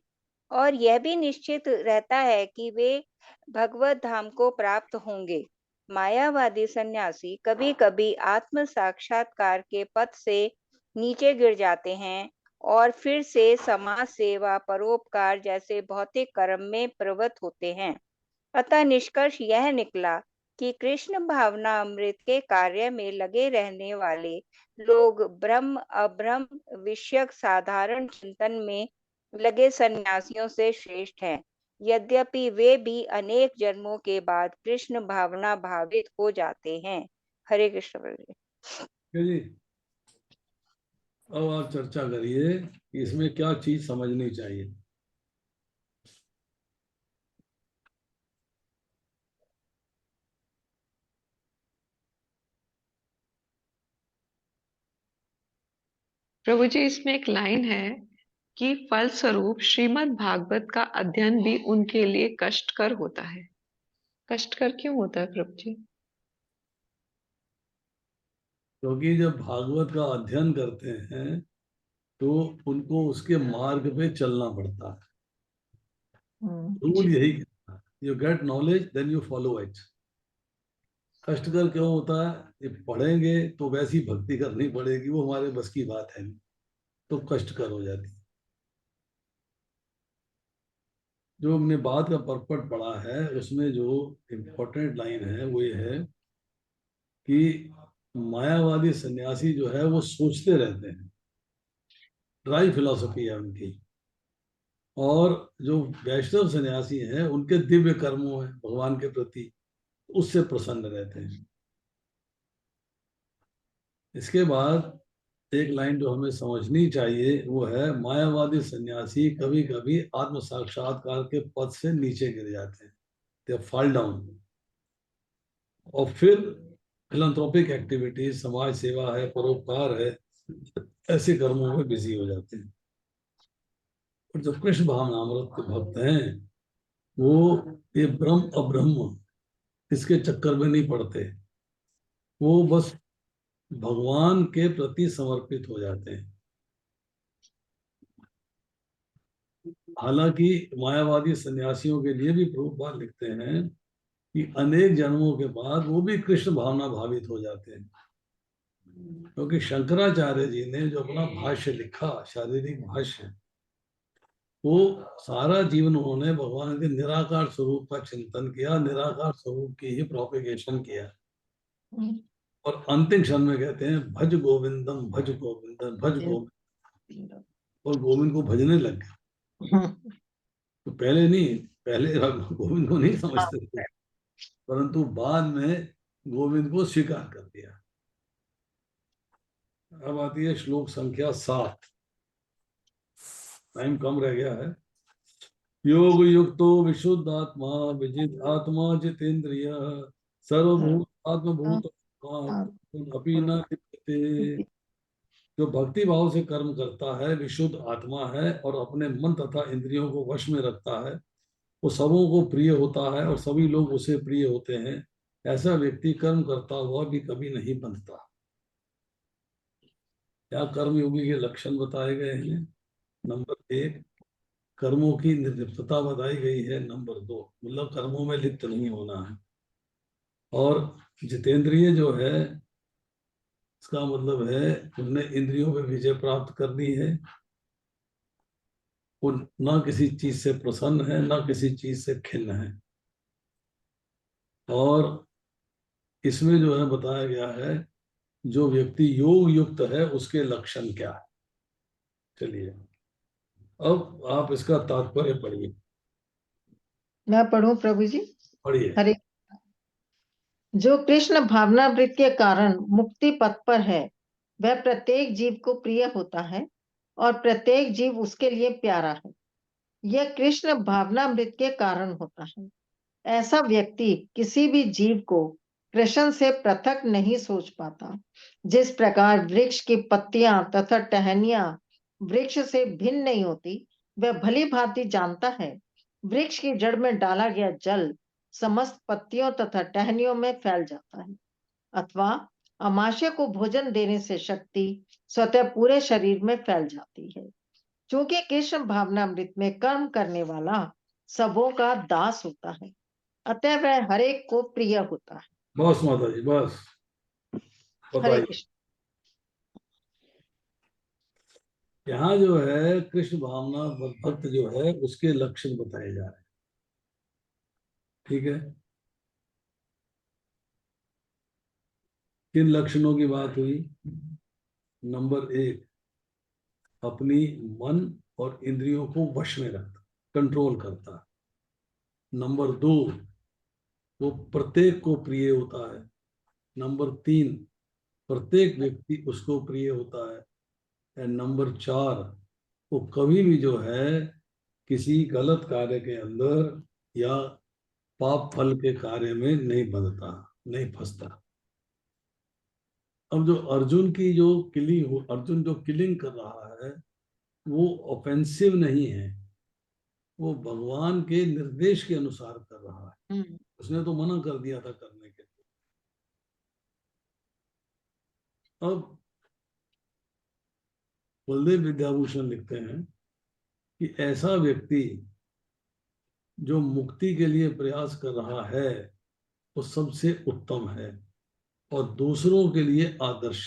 और यह भी निश्चित रहता है कि वे भगवत धाम को प्राप्त होंगे। मायावादी सन्यासी कभी-कभी आत्म साक्षात्कार के पथ से नीचे गिर जाते हैं और फिर से समाज सेवा, परोपकार जैसे भौतिक कर्म में प्रवृत्त होते हैं। अतः निष्कर्ष यह निकला कि कृष्ण भावना अमृत के कार्य में लगे रहने वाले लोग ब्रह्म अब्रह्म विषयक साधारण चिंतन में लगे सन्यासियों से श्रेष्ठ हैं, यद्यपि वे भी अनेक जन्मों के बाद कृष्ण भावना भावित हो जाते हैं। हरे कृष्ण प्रभु जी। ठीक है जी। अब आप चर्चा करिए कि इसमें क्या चीज समझनी चाहिए। प्रभु जी इसमें एक लाइन है कि फलस्वरूप श्रीमद् भागवत का अध्ययन भी उनके लिए कष्टकर होता है। कष्टकर क्यों होता है प्रभु जी? क्योंकि जब भागवत का अध्ययन करते हैं तो उनको उसके मार्ग पे चलना पड़ता है। रूल यही कहता है, you get knowledge then you follow it. कष्टकर क्यों होता है? ये पढ़ेंगे तो वैसी भक्ति करनी पड़ेगी, वो हमारे बस की बात है नहीं, तो कष्टकर हो जाती है। जो हमने बात का परपट पढ़ा है उसमें जो इम्पोर्टेंट लाइन है वो ये है कि मायावादी सन्यासी जो है वो सोचते रहते हैं, ड्राई फिलॉसफी है उनकी। और जो वैष्णव सन्यासी हैं उनके दिव्य कर्मों है भगवान के प्रति, उससे प्रसन्न रहते हैं। इसके बाद एक लाइन जो हमें समझनी चाहिए वो है, मायावादी सन्यासी कभी कभी आत्म साक्षात्कार के पद से नीचे गिर जाते हैं, दे फॉल डाउन, और फिर फिलंथ्रोपिक एक्टिविटी, समाज सेवा है, परोपकार है, ऐसे कर्मों में बिजी हो जाते हैं। और जो कृष्ण भावनामृत के भक्त हैं वो ये ब्रह्म अब्रह्म इसके चक्कर में नहीं पड़ते, वो बस भगवान के प्रति समर्पित हो जाते हैं। हालांकि मायावादी सन्यासियों के लिए भी प्रभुपाद लिखते हैं कि अनेक जन्मों के बाद वो भी कृष्ण भावना भावित हो जाते हैं, क्योंकि शंकराचार्य जी ने जो अपना भाष्य लिखा, शारीरिक भाष्य, वो सारा जीवन उन्होंने भगवान के निराकार स्वरूप का चिंतन किया, निराकार स्वरूप की ही प्रोपेगेशन किया। और अंतिम क्षण में कहते हैं भज गोविंदम भज गोविंदम भज गोविंद, और गोविंद को भजने लग गए। तो पहले नहीं, पहले गोविंद को नहीं समझते थे, परंतु बाद में गोविंद को स्वीकार कर दिया। अब आती है श्लोक संख्या 7। टाइम कम रह गया है। योग युक्तो विशुद्ध आत्मा विजित आत्मा जितेंद्रिय सर्वभूत आत्मभूत अपि न लिप्यते। जो भक्ति भाव से कर्म करता है विशुद्ध आत्मा है और अपने मन तथा इंद्रियों को वश में रखता है, वो सबों को प्रिय होता है और सभी लोग उसे प्रिय होते हैं। ऐसा व्यक्ति कर्म करता हुआ भी कभी नहीं बंधता। क्या कर्मयोगी के लक्षण बताए गए हैं? नंबर 1, कर्मों की निर्लिप्तता बताई गई है। नंबर 2, मतलब कर्मों में लिप्त नहीं होना है। और जितेंद्रिय जो है इसका मतलब है उन्हें इंद्रियों में विजय प्राप्त करनी है, वो ना किसी चीज से प्रसन्न है ना किसी चीज से खिन्न है। और इसमें जो है बताया गया है जो व्यक्ति योग युक्त है उसके लक्षण क्या है। चलिए अब आप इसका तात्पर्य पढ़िए। मैं पढ़ूं प्रभु जी? पढ़िए। हरे, जो कृष्ण भावनामृत के कारण मुक्ति पथ पर है वह प्रत्येक जीव को प्रिय होता है और प्रत्येक जीव उसके लिए प्यारा है। यह कृष्ण भावनामृत के कारण होता है। ऐसा व्यक्ति किसी भी जीव को कृष्ण से पृथक नहीं सोच पाता। जिस प्रकार वृक्ष की पत्तियां तथा टहनियां वृक्ष से भिन्न नहीं होती, वह भली भांति जानता है वृक्ष की जड़ में डाला गया जल समस्त पत्तियों तथा टहनियों में फैल जाता है, अथवा अमाशय को भोजन देने से शक्ति स्वतः पूरे शरीर में फैल जाती है। क्योंकि कृष्ण भावनामृत में कर्म करने वाला सबों का दास होता है, अतः वह हर एक को प्रिय होता है। बस माता जी, बस हरे बताइए। कृष्ण। यहाँ जो है कृष्ण भावना भक्त जो है उसके लक्षण बताए जा रहे हैं। ठीक है, किन लक्षणों की बात हुई? नंबर 1, अपनी मन और इंद्रियों को वश में रखता, कंट्रोल करता। नंबर 2, वो प्रत्येक को प्रिय होता है। नंबर 3, प्रत्येक व्यक्ति उसको प्रिय होता है। एंड नंबर 4, वो कभी भी जो है किसी गलत कार्य के अंदर या पाप फल के कार्य में नहीं बंधता, नहीं फंसता। अब जो अर्जुन की जो किलिंग हो, अर्जुन जो किलिंग कर रहा है वो ऑफेंसिव नहीं है, वो भगवान के निर्देश के अनुसार कर रहा है। उसने तो मना कर दिया था करने के लिए। अब बलदेव विद्याभूषण लिखते हैं कि ऐसा व्यक्ति जो मुक्ति के लिए प्रयास कर रहा है वो सबसे उत्तम है और दूसरों के लिए आदर्श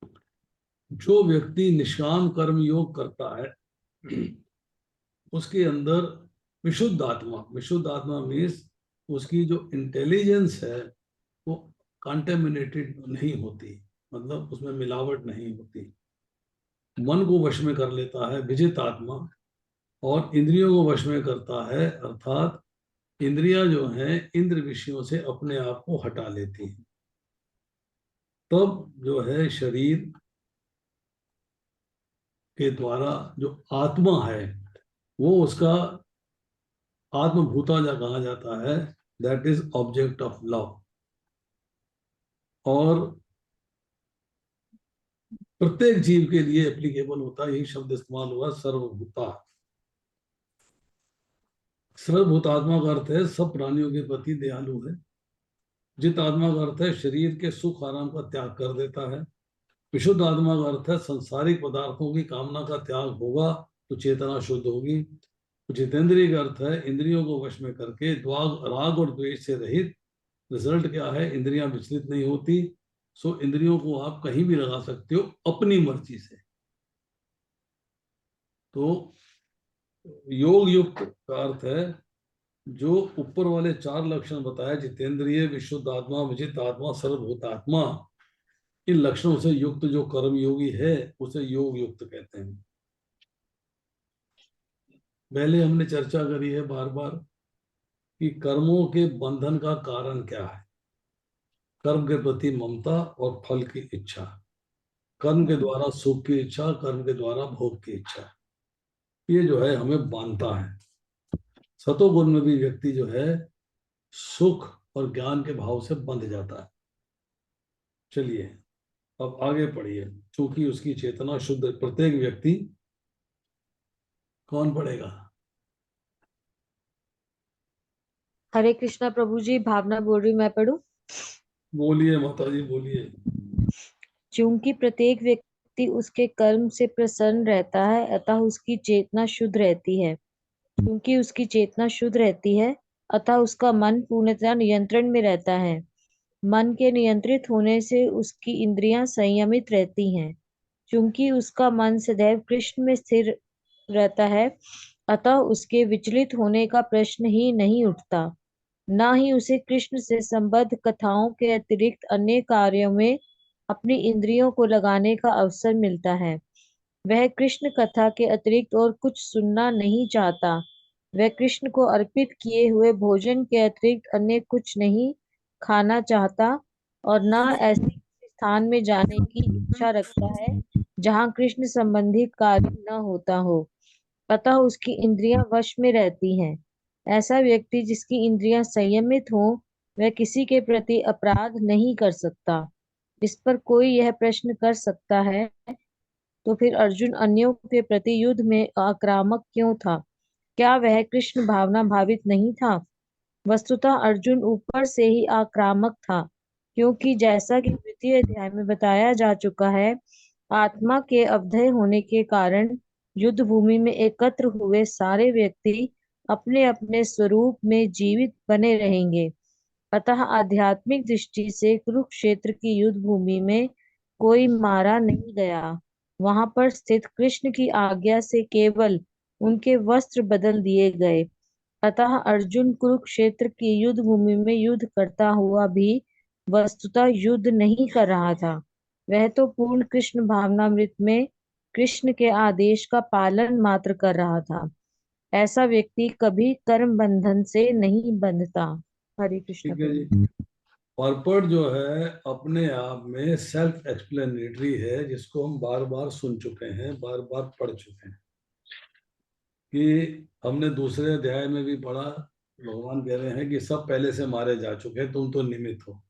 है। जो व्यक्ति निष्काम कर्म योग करता है उसके अंदर विशुद्ध आत्मा मीन्स उसकी जो इंटेलिजेंस है वो कंटेमिनेटेड नहीं होती, मतलब उसमें मिलावट नहीं होती। मन को वश में कर लेता है विजित आत्मा, और इंद्रियों को वश में करता है, अर्थात इंद्रियां जो हैं इंद्र विषयों से अपने आप को हटा लेती हैं। तब जो है शरीर के द्वारा जो आत्मा है वो उसका आत्मभूता कहा जाता है, that is object of love. और प्रत्येक जीव के लिए एप्लीकेबल होता है, यही शब्द इस्तेमाल हुआ सर्वभूता। सर्वभूतात्मा का अर्थ है सब प्राणियों के प्रति दयालु है। जित आत्मा का अर्थ है शरीर के सुख आराम का त्याग कर देता है। विशुद्ध आत्मा का अर्थ है संसारिक पदार्थों की कामना का त्याग होगा तो चेतना शुद्ध होगी। जितेंद्रिय का अर्थ है इंद्रियों को वश में करके राग और द्वेष से रहित। रिजल्ट क्या है, इंद्रियां विचलित नहीं होती। सो इंद्रियों को आप कहीं भी लगा सकते हो अपनी मर्जी से। तो योग युक्त का अर्थ है जो ऊपर वाले 4 लक्षण बताए, जितेंद्रिय, विशुद्ध आत्मा, विजित आत्मा, सर्वभूत आत्मा, इन लक्षणों से युक्त जो कर्म योगी है उसे योग युक्त कहते हैं। पहले हमने चर्चा करी है बार बार कि कर्मों के बंधन का कारण क्या है। कर्म के प्रति ममता और फल की इच्छा, कर्म के द्वारा सुख की इच्छा, कर्म के द्वारा भोग की इच्छा, ये जो है हमें बांधता है। सतोगुण में भी व्यक्ति जो है सुख और ज्ञान के भाव से बंध जाता है। चलिए अब आगे पढ़िए, चूंकि उसकी चेतना शुद्ध। प्रत्येक व्यक्ति, कौन पढ़ेगा? हरे कृष्णा प्रभु जी, भावना बोल रही, मैं पढ़ूं? बोलिए माता जी, बोलिए। चूंकि प्रत्येक व्यक्ति उसके कर्म से प्रसन्न रहता है, अतः उसकी चेतना शुद्ध रहती है। क्योंकि उसकी चेतना शुद्ध रहती है, अतः उसका मन पूर्णतः नियंत्रण में रहता है। मन के नियंत्रित होने से उसकी इंद्रियां संयमित रहती हैं। क्योंकि उसका मन सदैव कृष्ण में स्थिर रहता है, अतः उसके विचलित होने का प्रश्न ही नहीं उठता। न ही उसे कृष्ण से संबद्ध कथाओं के अतिरिक्त अन्य कार्यों में अपनी इंद्रियों को लगाने का अवसर मिलता है। वह कृष्ण कथा के अतिरिक्त और कुछ सुनना नहीं चाहता। वह कृष्ण को अर्पित किए हुए भोजन के अतिरिक्त अन्य कुछ नहीं खाना चाहता, और न ऐसे किसी स्थान में जाने की इच्छा रखता है जहाँ कृष्ण संबंधी कार्य न होता हो। अतः उसकी इंद्रियां वश में रहती हैं। ऐसा व्यक्ति जिसकी इंद्रियां संयमित हों, वह किसी के प्रति अपराध नहीं कर सकता। इस पर कोई यह प्रश्न कर सकता है, तो फिर अर्जुन अन्यों के प्रति युद्ध में आक्रामक क्यों था? क्या वह कृष्ण भावना भावित नहीं था? वस्तुतः अर्जुन ऊपर से ही आक्रामक था, क्योंकि जैसा कि द्वितीय अध्याय में बताया जा चुका है, आत्मा के अवधेय होने के कारण युद्ध भूमि में एकत्र हुए सारे व्यक्ति अपने अपने स्वरूप में जीवित बने रहेंगे। अतः आध्यात्मिक दृष्टि से कुरुक्षेत्र की युद्ध भूमि में कोई मारा नहीं गया। वहां पर स्थित कृष्ण की आज्ञा से केवल उनके वस्त्र बदल दिए गए। अतः अर्जुन कुरुक्षेत्र की युद्ध भूमि में युद्ध करता हुआ भी वस्तुतः युद्ध नहीं कर रहा था। वह तो पूर्ण कृष्ण भावनामृत में कृष्ण के आदेश का पालन मात्र कर रहा था। ऐसा व्यक्ति कभी कर्म बंधन से नहीं बंधता। हरे कृष्ण ठीक है प्रभु। जी। पर्पट जो है अपने आप में सेल्फ एक्सप्लेनेटरी है, जिसको हम बार बार सुन चुके हैं, बार बार पढ़ चुके हैं। कि हमने दूसरे अध्याय में भी पढ़ा, भगवान कह रहे हैं कि सब पहले से मारे जा चुके हैं, तुम तो निमित्त हो।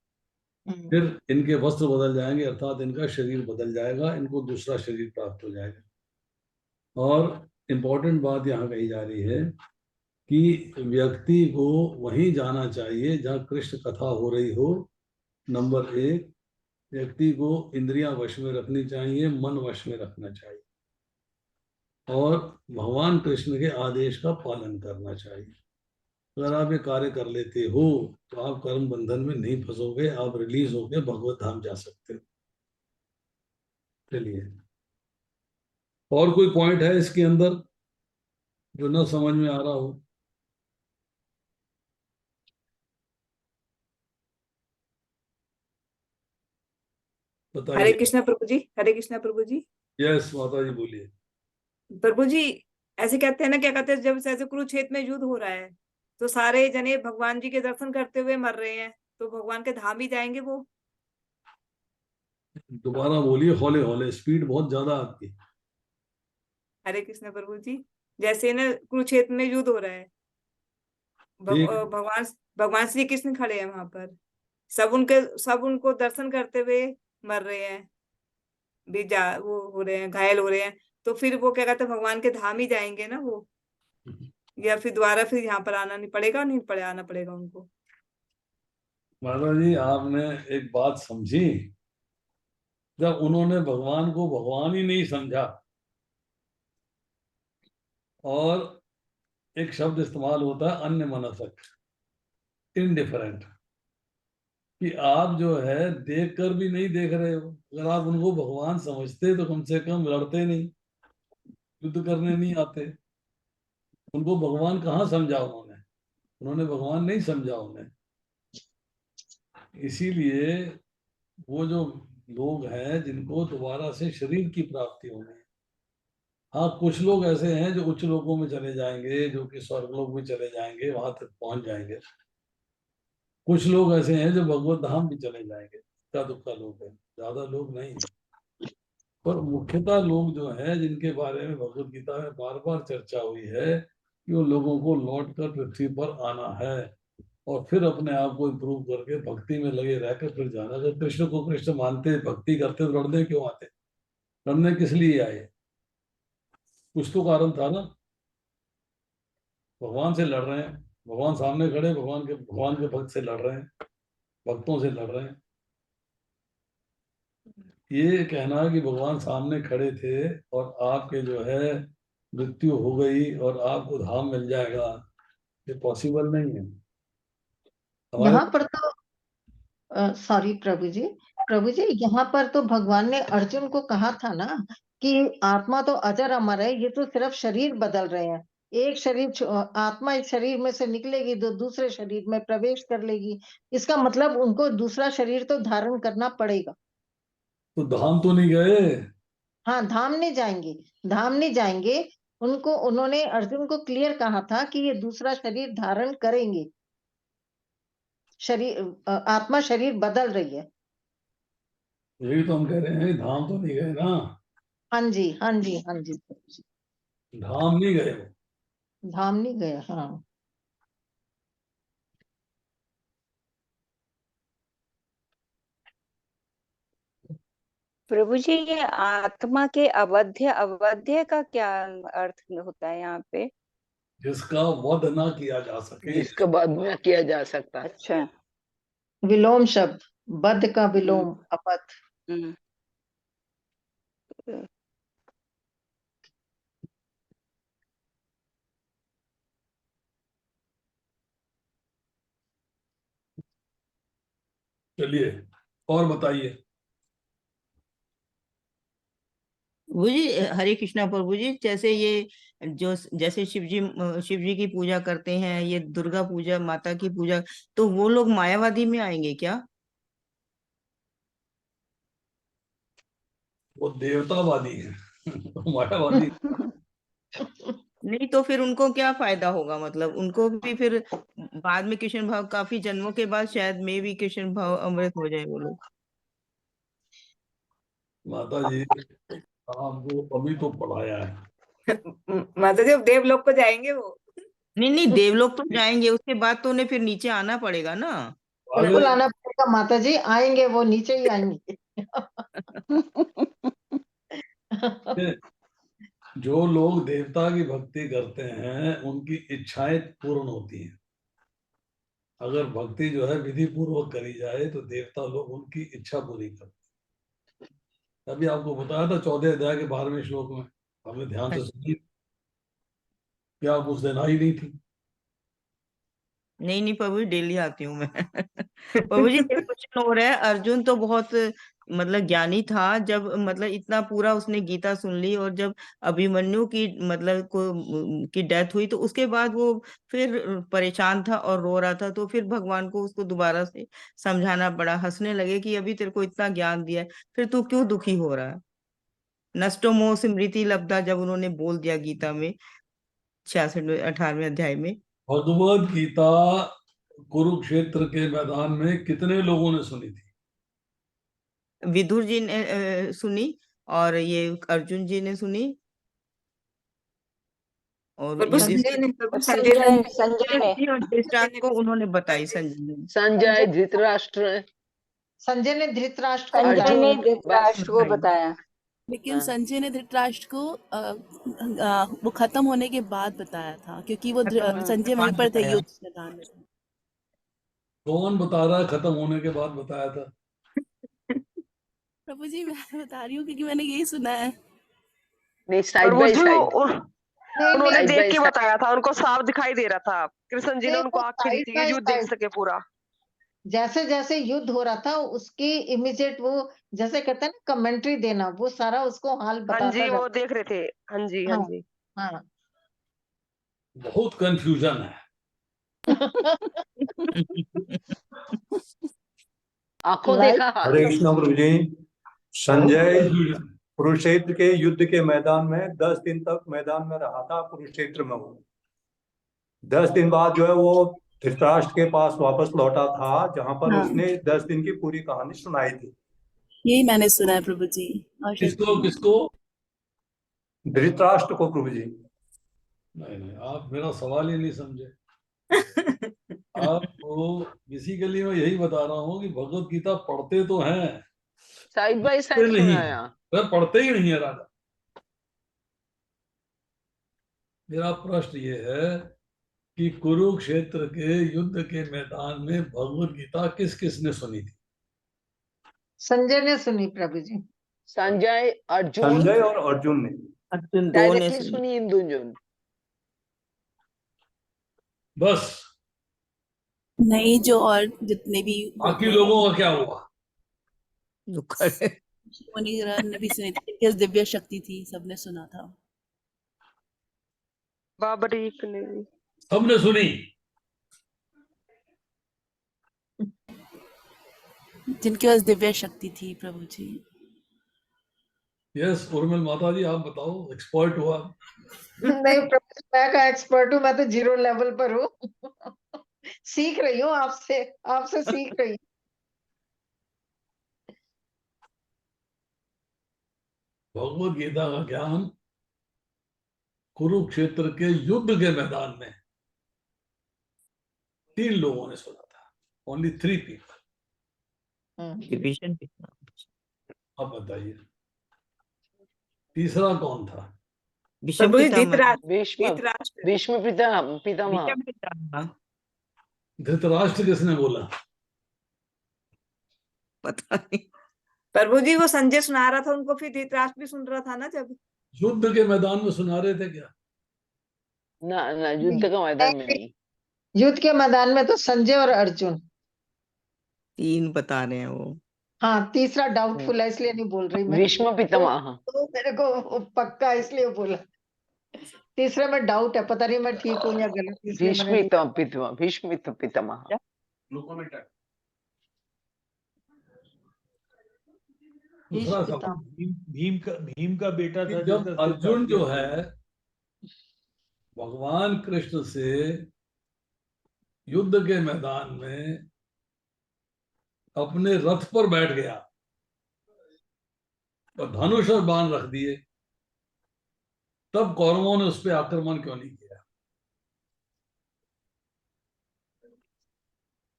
फिर इनके वस्त्र बदल जाएंगे, अर्थात इनका शरीर बदल जाएगा, इनको दूसरा शरीर प्राप्त हो जाएगा। और इम्पोर्टेंट बात यहाँ कही जा रही है कि व्यक्ति को वहीं जाना चाहिए जहाँ कृष्ण कथा हो रही हो। नंबर 1, व्यक्ति को इंद्रियां वश में रखनी चाहिए, मन वश में रखना चाहिए, और भगवान कृष्ण के आदेश का पालन करना चाहिए। अगर आप ये कार्य कर लेते हो तो आप कर्म बंधन में नहीं फंसोगे, आप रिलीज होकर भगवत धाम जा सकते हो। चलिए, और कोई पॉइंट है इसके अंदर? जो न समझ में आ रहा हो हरे बताइए। कृष्णा प्रभु जी, हरे कृष्णा प्रभु जी। यस माता जी बोलिए। प्रभु जी, ऐसे कहते हैं ना, क्या कहते हैं, जब ऐसे कुरुक्षेत्र में युद्ध हो रहा है तो सारे जने भगवान जी के दर्शन करते हुए मर रहे हैं, तो भगवान के धाम ही जाएंगे वो। दोबारा बोलिए, हौले हौले, स्पीड बहुत ज्यादा आपकी। हरे कृष्ण प्रभु जी। जैसे ना कुरुक्षेत्र में युद्ध हो रहा है, ठीक। भगवान भगवान श्री कृष्ण खड़े हैं वहां पर, सब उनको दर्शन करते हुए मर रहे हैं, वो हो रहे हैं, घायल हो रहे हैं। तो फिर वो क्या कहते हैं, भगवान के धाम ही जाएंगे ना वो, या फिर दोबारा फिर यहाँ पर आना नहीं पड़ेगा, नहीं पड़े आना पड़ेगा उनको। माता जी आपने एक बात समझी, जब उन्होंने भगवान को भगवान ही नहीं समझा, और एक शब्द इस्तेमाल होता है अन्य मनसक, इनडिफरेंट, कि आप जो है देख कर भी नहीं देख रहे हो। अगर आप उनको भगवान समझते तो कम से कम लड़ते नहीं, युद्ध करने नहीं आते। उनको भगवान कहाँ समझा उन्होंने, उन्होंने भगवान नहीं समझा उन्हें। इसीलिए वो जो लोग हैं जिनको दोबारा से शरीर की प्राप्ति होनी है, हाँ कुछ लोग ऐसे हैं जो उच्च लोकों में चले जाएंगे, जो कि स्वर्ग लोक में चले जाएंगे, वहां तक पहुंच जाएंगे। कुछ लोग ऐसे हैं जो भगवत धाम भी चले जाएंगे, इक्का दुक्का लोग हैं, ज्यादा लोग नहीं है। पर मुख्यतः लोग जो हैं जिनके बारे में भगवत गीता में बार बार चर्चा हुई है कि उन लोगों को लौट कर पृथ्वी पर आना है और फिर अपने आप को इम्प्रूव करके भक्ति में लगे रहकर फिर जाना। जब कृष्ण को कृष्ण मानते, भक्ति करते, तो लड़ने क्यों आते? लड़ने किस लिए आए? कुछ तो कारण था ना। भगवान से लड़ रहे हैं, भगवान सामने खड़े, भगवान के भक्त से लड़ रहे हैं, भक्तों से लड़ रहे हैं। ये कहना कि भगवान सामने खड़े थे और आपके जो है मृत्यु हो गई और आपको धाम मिल जाएगा, ये पॉसिबल नहीं है हमारे। यहाँ पर तो सॉरी प्रभु जी यहाँ पर तो भगवान ने अर्जुन को कहा था ना कि आत्मा तो अजर अमर है, ये तो सिर्फ शरीर बदल रहे हैं। एक आत्मा एक शरीर में से निकलेगी तो दूसरे शरीर में प्रवेश कर लेगी, इसका मतलब उनको दूसरा शरीर तो धारण करना पड़ेगा। तो धाम तो नहीं गए। हाँ, धाम नहीं जाएंगे, धाम नहीं जाएंगे। उन्होंने अर्जुन को क्लियर कहा था कि ये दूसरा शरीर धारण करेंगे। आत्मा शरीर बदल रही है। यही तो हम कह रहे हैं, धाम तो नहीं गए ना। हाँ जी, हाँ जी, हाँ जी। धाम नहीं गए वो। धाम नहीं गया, हाँ। प्रभु जी, ये आत्मा के अवध्य अवध्य का क्या अर्थ होता है यहाँ पे? जिसका वध ना किया जा सके। जिसका बाद में किया जा सकता है। अच्छा। विलोम शब्द, बद्ध का हम्म विलोम अपथ। हम्म चलिए और बताइए। प्रभु जी, हरे कृष्णा प्रभु जी, जैसे ये जो जैसे शिव जी की पूजा करते हैं, ये दुर्गा पूजा, माता की पूजा, तो वो लोग मायावादी में आएंगे क्या? वो देवतावादी है मायावादी। नहीं तो फिर उनको क्या फायदा होगा? मतलब उनको भी फिर बाद में कृष्ण भाव, काफी जन्मों के बाद शायद में भी कृष्ण भाव अमृत हो जाए वो लोग। माता जी आपको अभी तो पढ़ाया है। माता जी, अब देवलोक को जाएंगे वो। नहीं नहीं, देवलोक तो जाएंगे, उसके बाद तो उन्हें फिर नीचे आना पड़ेगा ना। बिल्कुल आगे आना पड़ेगा माता जी, आएंगे वो, नीचे ही आएंगे। जो लोग देवता की भक्ति करते हैं उनकी इच्छाएं पूर्ण होती हैं। अगर भक्ति जो है विधि पूर्वक करी जाए तो देवता लोग उनकी इच्छा पूरी करते हैं। अभी आपको बताया था 14 अध्याय के 12वें श्लोक में, हमने ध्यान से सुनी, क्या आप उस दिन आई नहीं थी? नहीं नहीं प्रभु जी, डेली आती हूँ मैं। प्रभु जी, मेरा क्वेश्चन हो रहा है, अर्जुन तो बहुत मतलब ज्ञानी था, जब मतलब इतना पूरा उसने गीता सुन ली, और जब अभिमन्यु की मतलब की डेथ हुई, तो उसके बाद वो फिर परेशान था और रो रहा था, तो फिर भगवान को उसको दोबारा से समझाना पड़ा। हंसने लगे कि अभी तेरे को इतना ज्ञान दिया है, फिर तू क्यों दुखी हो रहा है। नष्टो मोह स्मृति लब्धा जब उन्होंने बोल दिया गीता में 66 18वें अध्याय में। भगवद गीता कुरुक्षेत्र के मैदान में कितने लोगों ने सुनी थी? विदुर जी ने सुनी, और ये अर्जुन जी ने सुनी, और प्रभु युधिष्ठिर संजय ने प्रभु संजय संजय ने संजय ने और धृतराष्ट्र को उन्होंने बताई, संजय ने। संजय, धृतराष्ट्र, संजय ने धृतराष्ट्र को संजय ने बताया। बस धृतराष्ट्र को बताया। लेकिन हाँ। संजय ने धृतराष्ट्र को वो खत्म होने के बाद बताया था, क्योंकि वो खत्म होने के संजय वहीं बाद पर थे बताया। युद्ध मैदान में। कौन बता रहा है खत्म होने के बाद बताया था? प्रभु जी मैं बता रही हूँ, क्योंकि मैंने यही सुना है। नहीं, साइड प्रभु बाय जी साइड, नहीं उन्होंने नहीं साइड देख बाय के साइड। बताया था, उनको साफ दिखाई दे रहा था। कृष्ण जी ने नहीं, उनको वो आँख खींची साइड थी बाय कि युद्ध देख साइड, सके पूरा। जैसे जैसे युद्ध हो रहा था उसकी इमीडिएट वो जैसे कहते हैं ना कमेंट्री देना, वो सारा उसको हाल हाँ बताता जी, वो जाता। देख रहे थे। हाँ जी, हाँ हाँ जी। हाँ। बहुत कंफ्यूजन है। आंखों Right? देखा हाल। हरे कृष्ण प्रभु जी। बहुत संजय कंफ्यूजन। कुरुक्षेत्र के युद्ध के मैदान में 10 दिन तक मैदान में रहा था, कुरुक्षेत्र में। वो 10 दिन बाद जो है वो धृतराष्ट्र के पास वापस लौटा था, जहां पर हाँ, उसने 10 दिन की पूरी कहानी सुनाई थी। यही मैंने सुना है प्रभु जी। और शायद किसको किसको? धृतराष्ट्र को प्रभु जी। नहीं नहीं, आप मेरा सवाल ही नहीं समझे। आपको बेसिकली मैं यही बता रहा हूँ कि भगवत गीता पढ़ते तो हैं, साइड बाय पढ़ते साइड नहीं, सुनाया। वह पढ़ते ही नहीं है राजा। मेरा प्रश्न ये है कि कुरुक्षेत्र के युद्ध के मैदान में भगवत गीता किस किस ने सुनी थी? संजय ने सुनी प्रभु जी। संजय, अर्जुन, संजय और अर्जुन ने। अर्जुन दो ने डायरेक्टली सुनी। सुनी इन दोनों। बस नहीं, जो और जितने भी बाकी लोगों का क्या हुआ? मुनिगण ने भी सुनी थी, किस दिव्य शक्ति थी, सबने सुना था। बाबरीक ने भी। सबने सुनी। जिनके पास दिव्य शक्ति थी प्रभु जी। यस उर्मिल माता जी, आप बताओ, एक्सपर्ट हो आप। नहीं प्रभु जी, मैं का एक्सपर्ट हूँ, मैं तो 0 लेवल पर हूँ। सीख रही हूँ आपसे, आपसे सीख रही हूँ। भगवत गीता का ज्ञान कुरुक्षेत्र के युद्ध के मैदान में 3 लोगों ने सुना था। Only 3 people. विभीषण। अब बताइए तीसरा कौन था? भीष्म प्रभु जी पितामह। भीष्म, धृतराष्ट्र। भीष्म पितामह। भीष्म पितामह। धृतराष्ट्र किसने बोला? पता नहीं। प्रभु जी वो संजय सुना रहा था उनको, फिर धृतराष्ट्र भी सुन रहा था ना जब। युद्ध के मैदान में सुना रहे थे क्या? ना ना, युद्ध का मैदान में नहीं। युद्ध के मैदान में तो संजय और अर्जुन। 3 बता रहे हैं वो। हाँ, तीसरा डाउटफुल है इसलिए नहीं बोल रही मैं। भीष्म पितामह। तो मेरे को पक्का इसलिए बोला। तीसरे में डाउट है, पता नहीं मैं ठीक हूँ या गलत, इसलिए मैंने नहीं। भीष्म पितामह। दूसरा भीष्म सवाल, भीम का बेटा कि था जब जिसका अर्जुन जो धृतराष्ट्र है भगवान कृष्ण से युद्ध के मैदान में अपने रथ पर बैठ गया और धनुष और बाण रख दिए, तब कौरवों ने उस पर आक्रमण क्यों नहीं किया?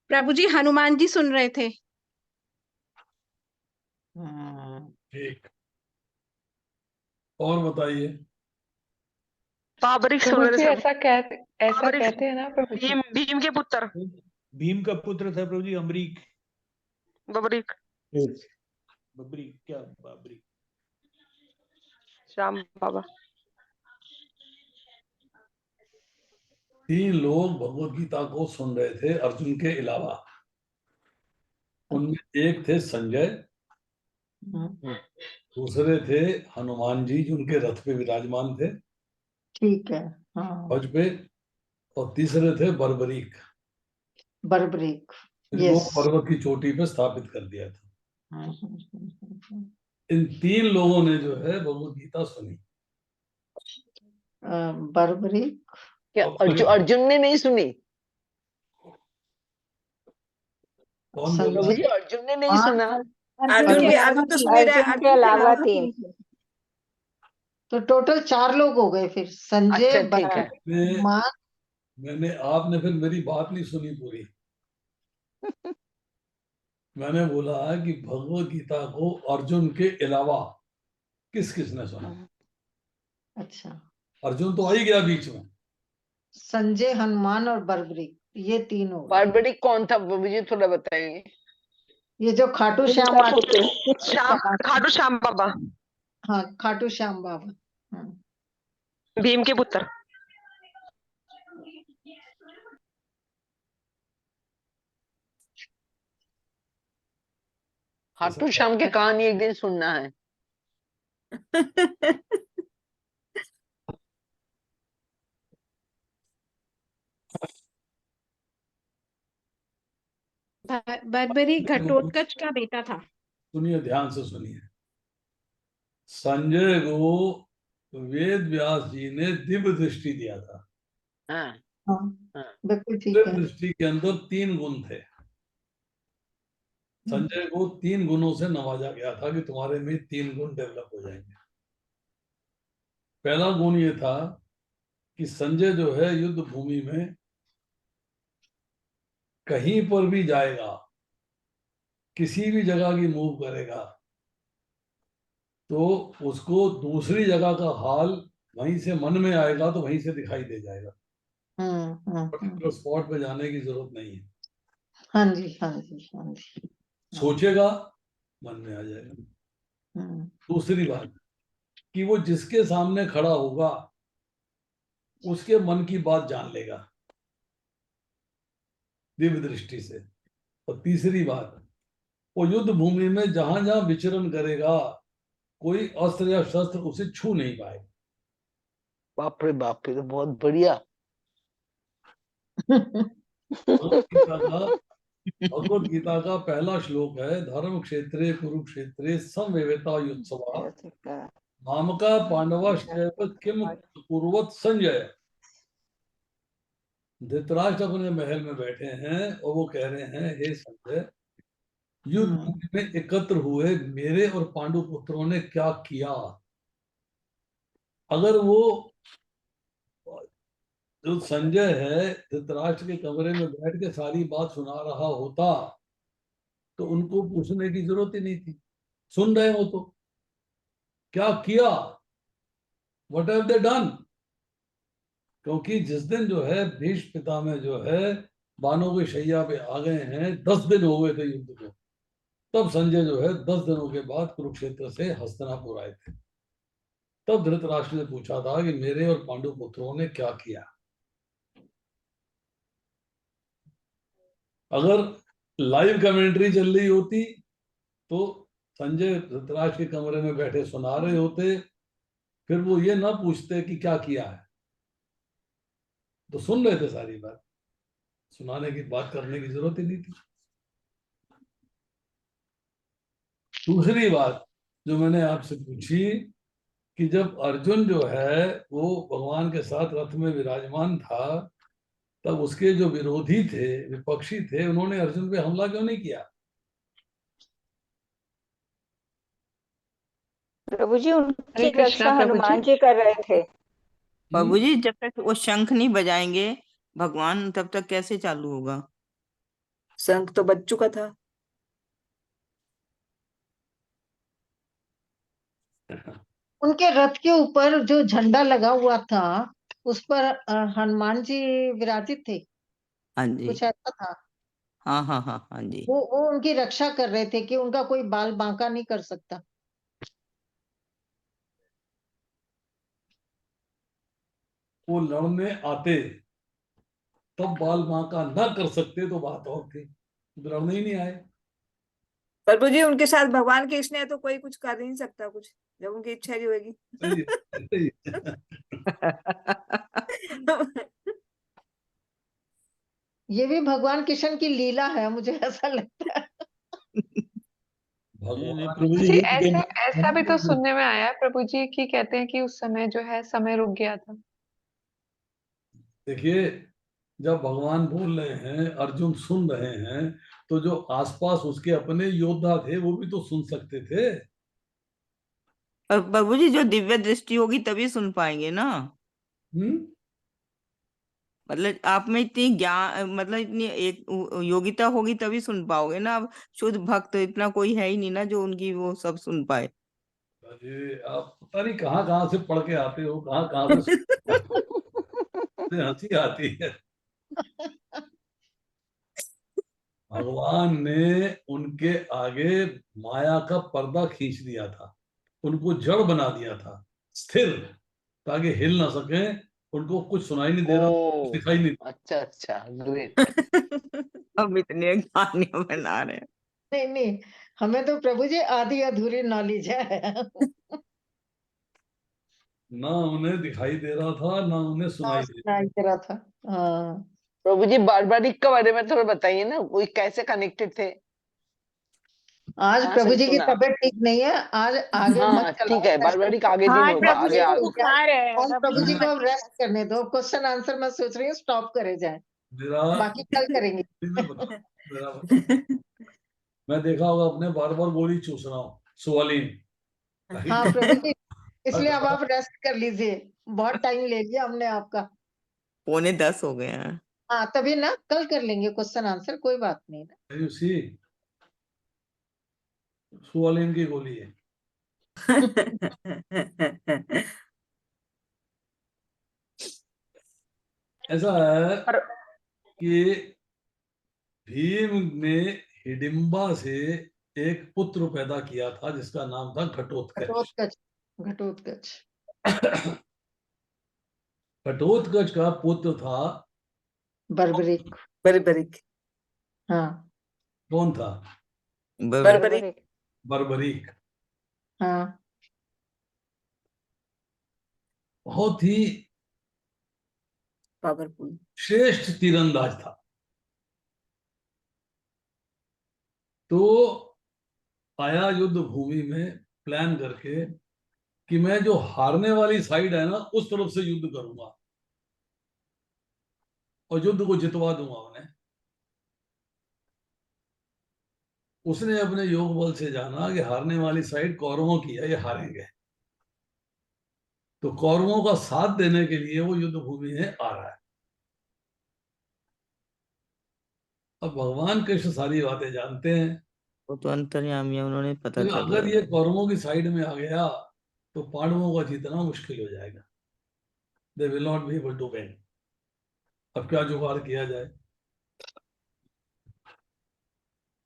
प्रभु जी हनुमान जी सुन रहे थे। ठीक, और बताइए। बाबरीक सुन प्रभु रहे जी थे। ऐसा कहते हैं ना प्रभु जी। भीम के पुत्र भीम का पुत्र था प्रभु जी, अमरीक। बाबरीक, बबरीक क्या बाबरीक। श्याम बाबा। 3 लोग भगवत गीता को सुन रहे थे अर्जुन के अलावा। उनमें एक थे संजय, दूसरे थे हनुमान जी जो उनके रथ पे विराजमान थे, ठीक है। हाँ, ध्वज पे। और तीसरे थे बर्बरीक, बर्बरीक। जिनको यस। पर्वत की चोटी पे स्थापित कर दिया था। इन 3 लोगों ने जो है भगवत गीता सुनी। बर्बरीक। क्या और अर्जुन ने नहीं सुनी? कौन बोल रहा प्रभु जी है? अर्जुन ने नहीं सुना? अर्जुन तो सुन ही रहा है, अर्जुन के अर्जुन के अलावा अलावा 3। 3 थे। तो टोटल 4 लोग हो गए फिर, संजय, अच्छा ठीक है। हनुमान। आपने फिर मेरी बात नहीं सुनी पूरी। मैंने बोला कि भगवत गीता को अर्जुन के अलावा किस किसने सुना? अच्छा, अर्जुन तो आ ही गया बीच में। संजय, हनुमान और बर्बरीक, ये 3 हो गए। बर्बरीक कौन था प्रभु जी, थोड़ा बताएंगे? ये जो खाटू श्याम खाटू श्याम बाबा, हाँ, खाटू श्याम बाबा। भीम के पुत्र। खाटू श्याम की कहानी एक दिन सुनना है। बर्बरी घटोत्कच का बेटा था। सुनिए, ध्यान से सुनिए। संजय को वेद व्यास जी ने दिव्य दृष्टि दिया था। बिल्कुल ठीक दिव्य है। दृष्टि के अंदर 3 गुण थे। संजय को 3 गुणों से नवाजा गया था कि तुम्हारे में 3 गुण डेवलप हो जाएंगे। पहला गुण ये था कि संजय जो है युद्ध भूमि में कहीं पर भी जाएगा, किसी भी जगह की मूव करेगा, तो उसको दूसरी जगह का हाल वहीं से मन में आएगा, तो वहीं से दिखाई दे जाएगा। पर्टिकुलर स्पॉट पे जाने की जरूरत नहीं है। हाँ जी, हाँ जी, हाँ जी। सोचेगा, मन में आ जाएगा। दूसरी बात कि वो जिसके सामने खड़ा होगा उसके मन की बात जान लेगा दिव्य दृष्टि से। और तीसरी बात, वो युद्ध भूमि में जहां जहां विचरण करेगा, कोई अस्त्र या शस्त्र उसे छू नहीं पाएगा। बाप रे बाप, ये तो बहुत बढ़िया। भगवत गीता का पहला श्लोक है, धर्म क्षेत्रे कुरुक्षेत्रे समवेता युत्सवा मामका पांडवाश्चैव किम कुर्वत संजय। धृतराष्ट्र अपने महल में बैठे हैं और वो कह रहे हैं, हे संजय, युद्ध भूमि में एकत्र हुए मेरे और पांडु पुत्रों ने क्या किया। अगर वो जो संजय है धृतराष्ट्र के कमरे में बैठ के सारी बात सुना रहा होता तो उनको पूछने की जरूरत ही नहीं थी। सुन रहे हो तो क्या किया, व्हाट हैव दे डन। क्योंकि जिस दिन जो है भीष्म पितामह जो है बानों की शैया पे आ गए हैं, 10 दिन हो गए थे युद्ध को, तब संजय जो है 10 दिनों के बाद कुरुक्षेत्र से हस्तिनापुर आए थे। तब धृतराष्ट्र ने पूछा था कि मेरे और पांडु पुत्रों ने क्या किया। अगर लाइव कमेंट्री चल रही होती तो संजय धृतराष्ट्र के कमरे में बैठे सुना रहे होते, फिर वो ये ना पूछते कि क्या किया है। तो सुन रहे थे सारी बात, सुनाने की बात करने की जरूरत ही नहीं थी। दूसरी बात जो मैंने आपसे पूछी कि जब अर्जुन जो है वो भगवान के साथ रथ में विराजमान था, तब उसके जो विरोधी थे, विपक्षी थे, उन्होंने अर्जुन पे हमला क्यों नहीं किया? प्रभु जी उनकी हरे कृष्णा रक्षा प्रभु जी। हनुमान जी कर रहे थे। प्रभु जी जब तक वो शंख नहीं बजाएंगे भगवान, तब तक कैसे चालू होगा? शंख तो बज चुका था। उनके रथ के ऊपर जो झंडा लगा हुआ था उस पर हनुमान जी विराजित थे, हाँ जी, कुछ ऐसा था। हाँ हाँ हाँ हाँ जी। वो उनकी रक्षा कर रहे थे कि उनका कोई बाल बांका नहीं कर सकता। वो लड़ने आते तब बाल बांका न कर सकते तो बात और थी, तो लड़ने ही नहीं आए। प्रभु जी उनके साथ भगवान की स्नेह तो कोई कुछ कर ही नहीं सकता कुछ, जब उनकी इच्छा नहीं होगी। ये भी भगवान कृष्ण की लीला है, मुझे ऐसा लगता है। भगवान प्रभु जी जी युद्ध के ऐसा ऐसा भी तो मैदान में- सुनने में आया है प्रभु जी कि कहते हैं कि उस समय जो है समय रुक गया था। देखिए, जब भगवान बोल रहे हैं, अर्जुन सुन रहे हैं, तो जो आसपास उसके अपने योद्धा थे वो भी तो सुन सकते थे। और बाबू जी जो दिव्य दृष्टि होगी तभी सुन पाएंगे ना। मतलब आप में इतनी ज्ञान, मतलब इतनी एक योग्यता होगी तभी सुन पाओगे ना। अब शुद्ध भक्त इतना कोई है ही नहीं ना जो उनकी वो सब सुन पाए। अरे आप पता नहीं कहाँ कहाँ से पढ़ के आते हो, कहाँ कहाँ से हंसी आती है। भगवान ने उनके आगे माया का पर्दा खींच दिया था, उनको जड़ बना दिया था, स्थिर, ताकि हिल ना सके, उनको कुछ सुनाई नहीं दे रहा, कुछ ओ दिखाई नहीं। अच्छा अच्छा, ग्रेट। अब इतने कहानियां बना रहे हैं। नहीं नहीं, हमें तो प्रभु जी आधी अधूरी नॉलेज है। ना उन्हें दिखाई दे रहा था, ना उन्हें सुनाई दे रहा सुनाई दे रहा था। हाँ, प्रभु जी बारबारिक के बारे में थोड़ा बताइए ना, कोई कैसे कनेक्टेड थे, आज कहाँ प्रभु से जी की सुना? तबीयत ठीक नहीं है, आज आगे मत हाँ ठीक चलाओ है, सेशन। बारबारिक आगे दिन हाँ होगा, प्रभु आगे जी को आगे। बुखार है, आज अभी प्रभु जी को नहीं अब रेस्ट करने दो, क्वेश्चन आंसर मैं सोच रही हूँ स्टॉप करे जाए, मेरा बाकी कल करेंगे। मैं बता मेरा मैं देखा होगा अपने, बार बार गोली चूस रहा हूँ, सुवालीन। हाँ प्रभु जी, इसलिए अब आप रेस्ट कर लीजिए, बहुत टाइम ले लिया हमने आपका। 9:45 हो गए हैं। हाँ तभी ना, कल कर लेंगे क्वेश्चन आंसर, कोई बात नहीं ना। सी सुवालीन की गोली है। ऐसा है कि भीम ने हिडिंबा से एक पुत्र पैदा किया था जिसका नाम था घटोत्कच। घटोत्कच, घटोत्कच। घटोत्कच का पुत्र था बर्बरिक। बर्बरिक। हाँ कौन था? बर्बरिक। बर्बरीक। हाँ बहुत ही पावरफुल। श्रेष्ठ तीरंदाज था। तो आया युद्ध भूमि में प्लान करके कि मैं जो हारने वाली साइड है ना उस तरफ से युद्ध करूंगा और युद्ध को जितवा दूंगा उन्हें। उसने अपने योग बल से जाना कि हारने वाली साइड कौरवों की है, ये हारेंगे, तो कौरवों का साथ देने के लिए वो युद्ध भूमि में आ रहा है। अब भगवान कृष्ण सारी बातें जानते हैं, वो तो अंतर्यामी है, उन्होंने पता तो कर अगर लिया। ये कौरवों की साइड में आ गया तो पांडवों का जीतना मुश्किल हो जाएगा, they will not be able to win. अब क्या जुगाड़ किया जाए?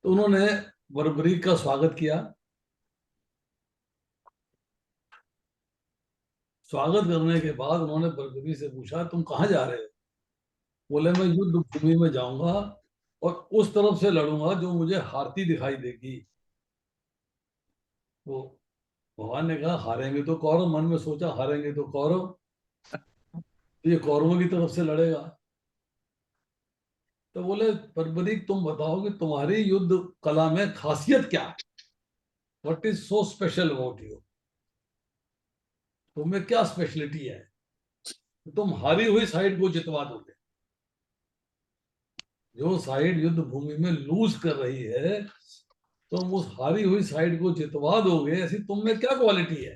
तो उन्होंने बर्बरीक का स्वागत किया। स्वागत करने के बाद उन्होंने बर्बरी से पूछा, तुम कहाँ जा रहे हो? बोले, मैं युद्ध भूमि में जाऊंगा और उस तरफ से लड़ूंगा जो मुझे हारती दिखाई देगी। तो भगवान ने कहा, हारेंगे तो कौरव। मन में सोचा, हारेंगे तो कौरव, तो ये कौरवों की तरफ से लड़ेगा। तो बोले, बर्बरीक तुम बताओ कि तुम्हारी युद्ध कला में खासियत क्या है? What is so special about you? तुम्हें क्या स्पेशलिटी है तुम हारी हुई साइड को जितवा दोगे? जो साइड युद्ध भूमि में लूज कर रही है तुम उस हारी हुई साइड को जितवा दोगे, ऐसी तुम में क्या क्वालिटी है?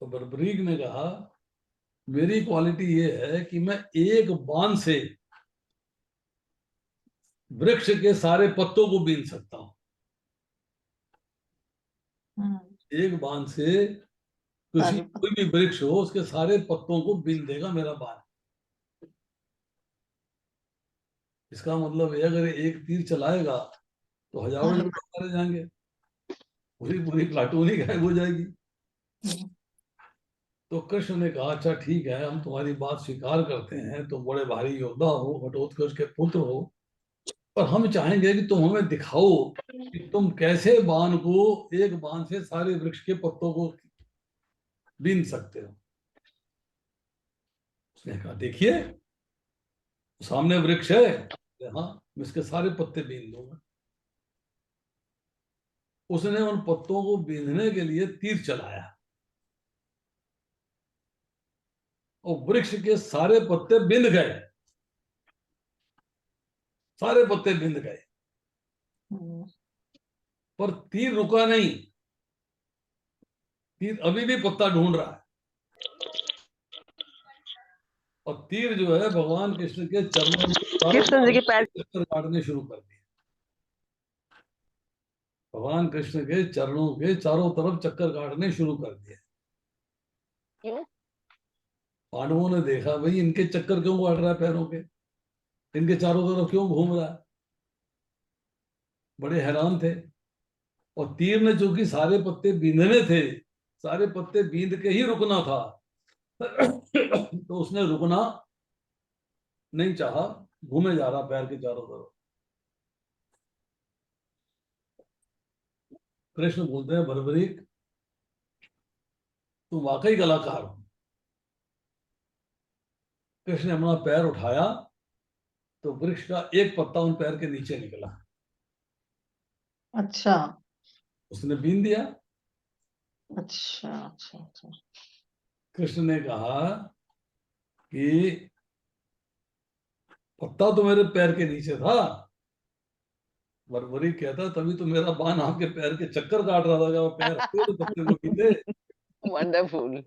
तो बर्बरीक ने कहा, मेरी क्वालिटी ये है कि मैं एक बाण से वृक्ष के सारे पत्तों को बीन सकता हूं। एक बाण से किसी कोई भी वृक्ष हो उसके सारे पत्तों को बीन देगा मेरा बाण। इसका मतलब है अगर एक तीर चलाएगा तो हजारों लोग मारे जाएंगे, पूरी पूरी प्लाटून ही गायब हो जाएगी। तो कृष्ण ने कहा, अच्छा ठीक है, हम तुम्हारी बात स्वीकार करते हैं, तुम बड़े भारी योद्धा हो, घटोत्कच के पुत्र हो, पर हम चाहेंगे कि तुम हमें दिखाओ कि तुम कैसे बाण को, एक बाण से सारे वृक्ष के पत्तों को बीन सकते हो। उसने कहा देखिए सामने वृक्ष है, हाँ मैं इसके सारे पत्ते बीन दूंगा। उसने उन पत्तों को बीनने के लिए तीर चलाया और वृक्ष के सारे पत्ते बिंद गए, सारे पत्ते बिंद गए, पर तीर रुका नहीं। तीर अभी भी पत्ता ढूंढ रहा है और तीर जो है भगवान कृष्ण के चरणों में कृष्ण जी के पैर चक्कर काटने शुरू कर दिए। भगवान कृष्ण के चरणों के चारों तरफ चक्कर काटने शुरू कर दिए। क्यों? पांडवों ने देखा भाई इनके चक्कर क्यों काट रहा है पैरों के, इनके चारों तरफ क्यों घूम रहा है, बड़े हैरान थे। और तीर ने चूंकि सारे पत्ते बींधने थे, सारे पत्ते बींध के ही रुकना था तो उसने रुकना नहीं चाहा, घूमे जा रहा पैर के चारों तरफ। कृष्ण बोलते हैं बर्बरीक तू वाकई कलाकार हो। कृष्ण ने अपना पैर उठाया तो वृक्ष का एक पत्ता उन पैर के नीचे निकला। अच्छा उसने बीन दिया। अच्छा अच्छा अच्छा। कृष्ण ने कहा कि पत्ता तो मेरे पैर के नीचे था। बर्बरी कहता तभी तो मेरा बाण आपके पैर के चक्कर काट रहा था, वो पैर हटे तो पत्ते को बींधे। वंडरफुल।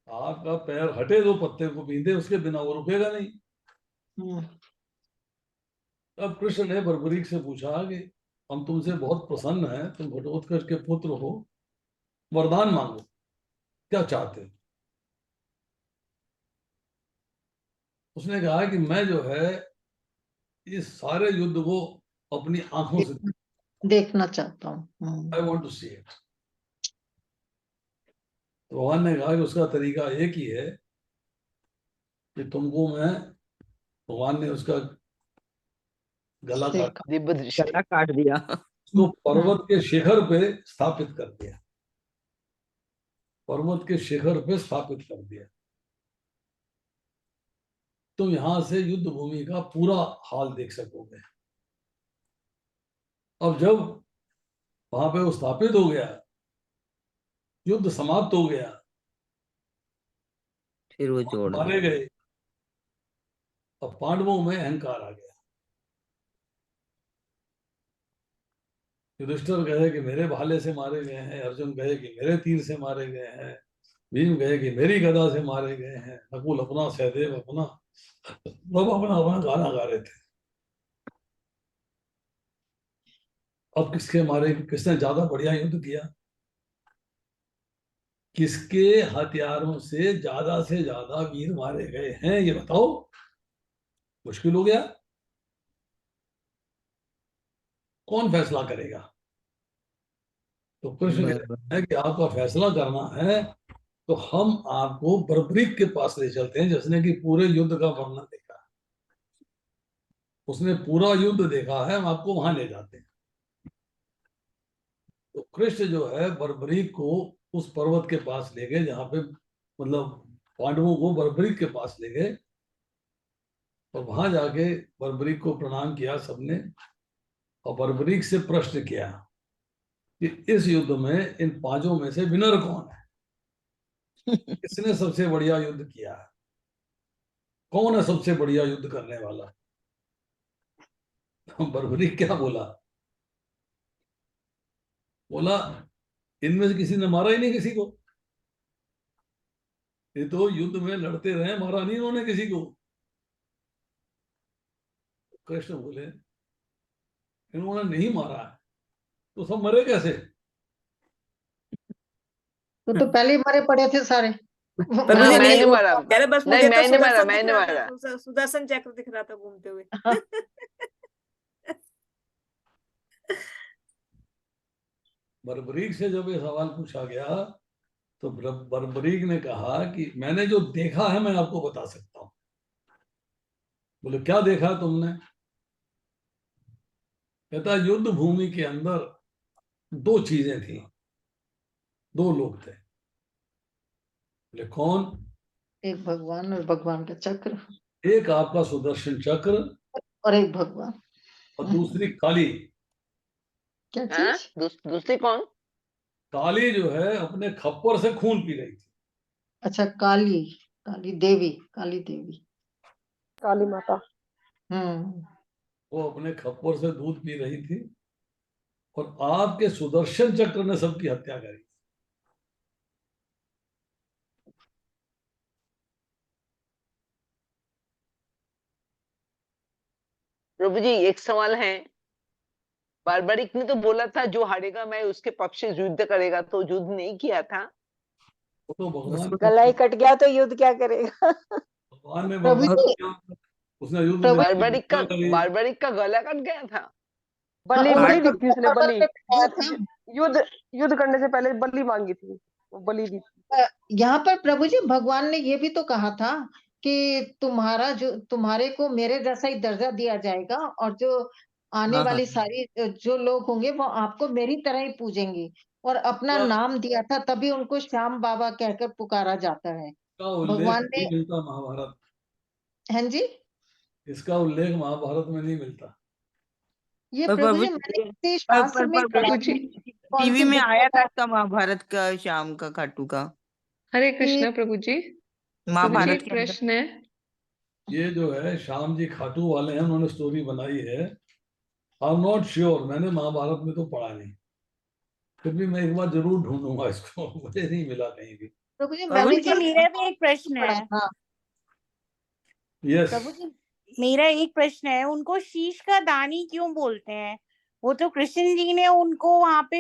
आपका पैर हटे तो पत्ते को बींधे, उसके बिना वो रुकेगा नहीं। अब कृष्ण ने बर्बरीक से पूछा कि हम तुमसे बहुत प्रसन्न हैं, तुम घटोत्कच के पुत्र हो, वरदान मांगो, क्या चाहते हो? उसने कहा कि मैं जो है इस सारे युद्ध को अपनी आंखों से देखना चाहता हूँ। I want to see it. तो भगवान ने कहा कि उसका तरीका एक ही है कि तुमको मैं, भगवान ने उसका गला काट दिया, उसको पर्वत के शिखर पे स्थापित कर दिया, पर्वत के शिखर पे स्थापित कर दिया। तुम यहां से युद्ध भूमि का पूरा हाल देख सकोगे। अब जब वहां पे वो स्थापित हो गया, युद्ध समाप्त हो गया, फिर वो जोड़ मारे गए। अब पांडवों में अहंकार आ गया। युधिष्ठिर कहे कि मेरे भाले से मारे गए हैं, अर्जुन कहे कि मेरे तीर से मारे गए हैं, भीम कहे कि मेरी गदा से मारे गए हैं, नकुल अपना, सहदेव अपना, सब अपना अपना गाना गा रहे थे। अब किसके मारे, किसने ज्यादा बढ़िया युद्ध किया, किसके हथियारों से ज्यादा वीर मारे गए हैं, ये बताओ। मुश्किल हो गया। कौन फैसला करेगा? तो कृष्ण कहते हैं कि आपका फैसला करना है तो हम आपको बर्बरीक के पास ले चलते हैं, जिसने कि पूरे युद्ध का वर्णन देखा, उसने पूरा युद्ध देखा है, हम आपको वहां ले जाते हैं। तो कृष्ण जो है बर्बरीक को उस पर्वत के पास ले गए, जहां पे मतलब पांडवों को बर्बरीक के पास ले गए और वहां जाके बर्बरीक को प्रणाम किया सबने और बर्बरीक से प्रश्न किया कि इस युद्ध में इन पांचों में से विनर कौन है, किसने सबसे बढ़िया युद्ध किया है, कौन है सबसे बढ़िया युद्ध करने वाला। बर्बरीक क्या बोला? बोला इनमें से किसी ने मारा ही नहीं किसी को, ये तो युद्ध में लड़ते रहे, मारा नहीं इन्होंने किसी को। कृष्ण बोले इन्होंने नहीं मारा है तो सब मरे कैसे? तो पहले ही मरे पड़े थे सारे। मैंने मारा, अरे बस नहीं मुझे तो मैंने मारा, सुदर्शन दिख मैंने रहा मारा। था, सुदर्शन चक्र दिख रहा था घूमते हुए। बर्बरीक से जब ये सवाल पूछा गया तो बर्बरीक ने कहा कि मैंने जो देखा है मैं आपको बता सकता हूं। बोले क्या देखा तुमने? कहता युद्ध भूमि के अंदर दो चीजें थी, दो लोग थे। बोले कौन? एक भगवान और भगवान का चक्र, एक आपका सुदर्शन चक्र और एक भगवान। और दूसरी काली। क्या हाँ? चीज? दूसरी कौन? काली जो है अपने खप्पर से खून पी रही थी। अच्छा, काली, काली देवी, काली देवी। काली माता। वो अपने खप्पर से दूध पी रही थी और आपके सुदर्शन चक्र ने सबकी हत्या करी। प्रभु जी एक सवाल है, बार्बरिक ने तो बोला था जो हारेगा मैं उसके पक्ष से युद्ध करेगा, तो युद्ध नहीं किया था। वो तो भगवान गला ही कट गया तो युद्ध क्या करेगा? भगवान ने प्रभु बर्दाश्त जी, किया, उसने युद्ध प्रभु नहीं किया, करी। बार्बरिक का गला कट गया था। हाँ, बलि उन्होंने बलि दी थी उसने, पर्वत बलि पे बताया था। युद्ध युद्ध करने से पहले बलि मांगी थी, वो बलि दी थी। यहाँ पर प्रभु जी भगवान ने ये भी तो कहा था कि तुम्हारे को मेरे जैसा ही दर्जा दिया जाएगा, और जो आने हाँ हाँ वाली सारी जो लोग होंगे वो आपको मेरी तरह ही पूजेंगे, और अपना इसका नाम दिया था, तभी उनको श्याम बाबा कहकर पुकारा जाता है। उल्लेख भगवान ने, नहीं मिलता महाभारत। हाँ जी, इसका उल्लेख महाभारत में नहीं मिलता। ये पर प्रभु जी प्रभु मैंने किसी शास्त्र में पढ़ा प्रभु था, जी कौन टीवी सी में बुक आया था में इसका महाभारत का, शाम का खाटू का हरे कि कृष्णा प्रभु जी। प्रभु जी महाभारत एक के अंदर। प्रश्न है। ये जो है श्याम जी खाटू वाले हैं, उन्होंने स्टोरी बनाई है। आई एम नॉट श्योर, मैंने महाभारत में तो पढ़ा नहीं, फिर भी मैं एक बार जरूर ढूंढूंगा इसको। मुझे नहीं मिला कहीं भी। प्रभु जी प्रभु मैंने जी जो मेरा भी एक प्रश्न पढ़ा है। था। यस, प्रभु जी मेरा एक प्रश्न है, उनको शीश का दानी क्यों बोलते हैं? वो तो कृष्ण जी ने उनको वहां पे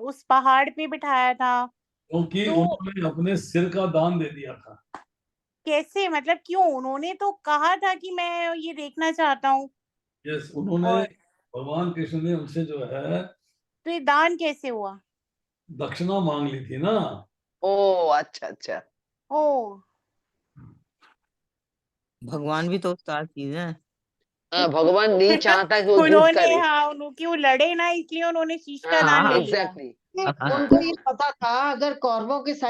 उस पहाड़ पे बिठाया था, क्योंकि तो उन्होंने अपने सिर का दान दे दिया था। कैसे, मतलब क्यों? उन्होंने तो कहा था कि मैं ये देखना चाहता हूँ, यस, उन्होंने, और भगवान कृष्ण ने उनसे जो है तो ये दान कैसे हुआ? दक्षिणा मांग ली थी ना। ओ अच्छा अच्छा। ओ, भगवान भी तो उस्ताद चीज है। भगवान नहीं चाहता कि वो युद्ध उन्होंने, करे। हाँ, उनकी वो लड़े ना, इसलिए उन्होंने शीश का हाँ दान हाँ ले हाँ लिया। एग्जैक्टली। उनको ये पता था अगर कौरवों के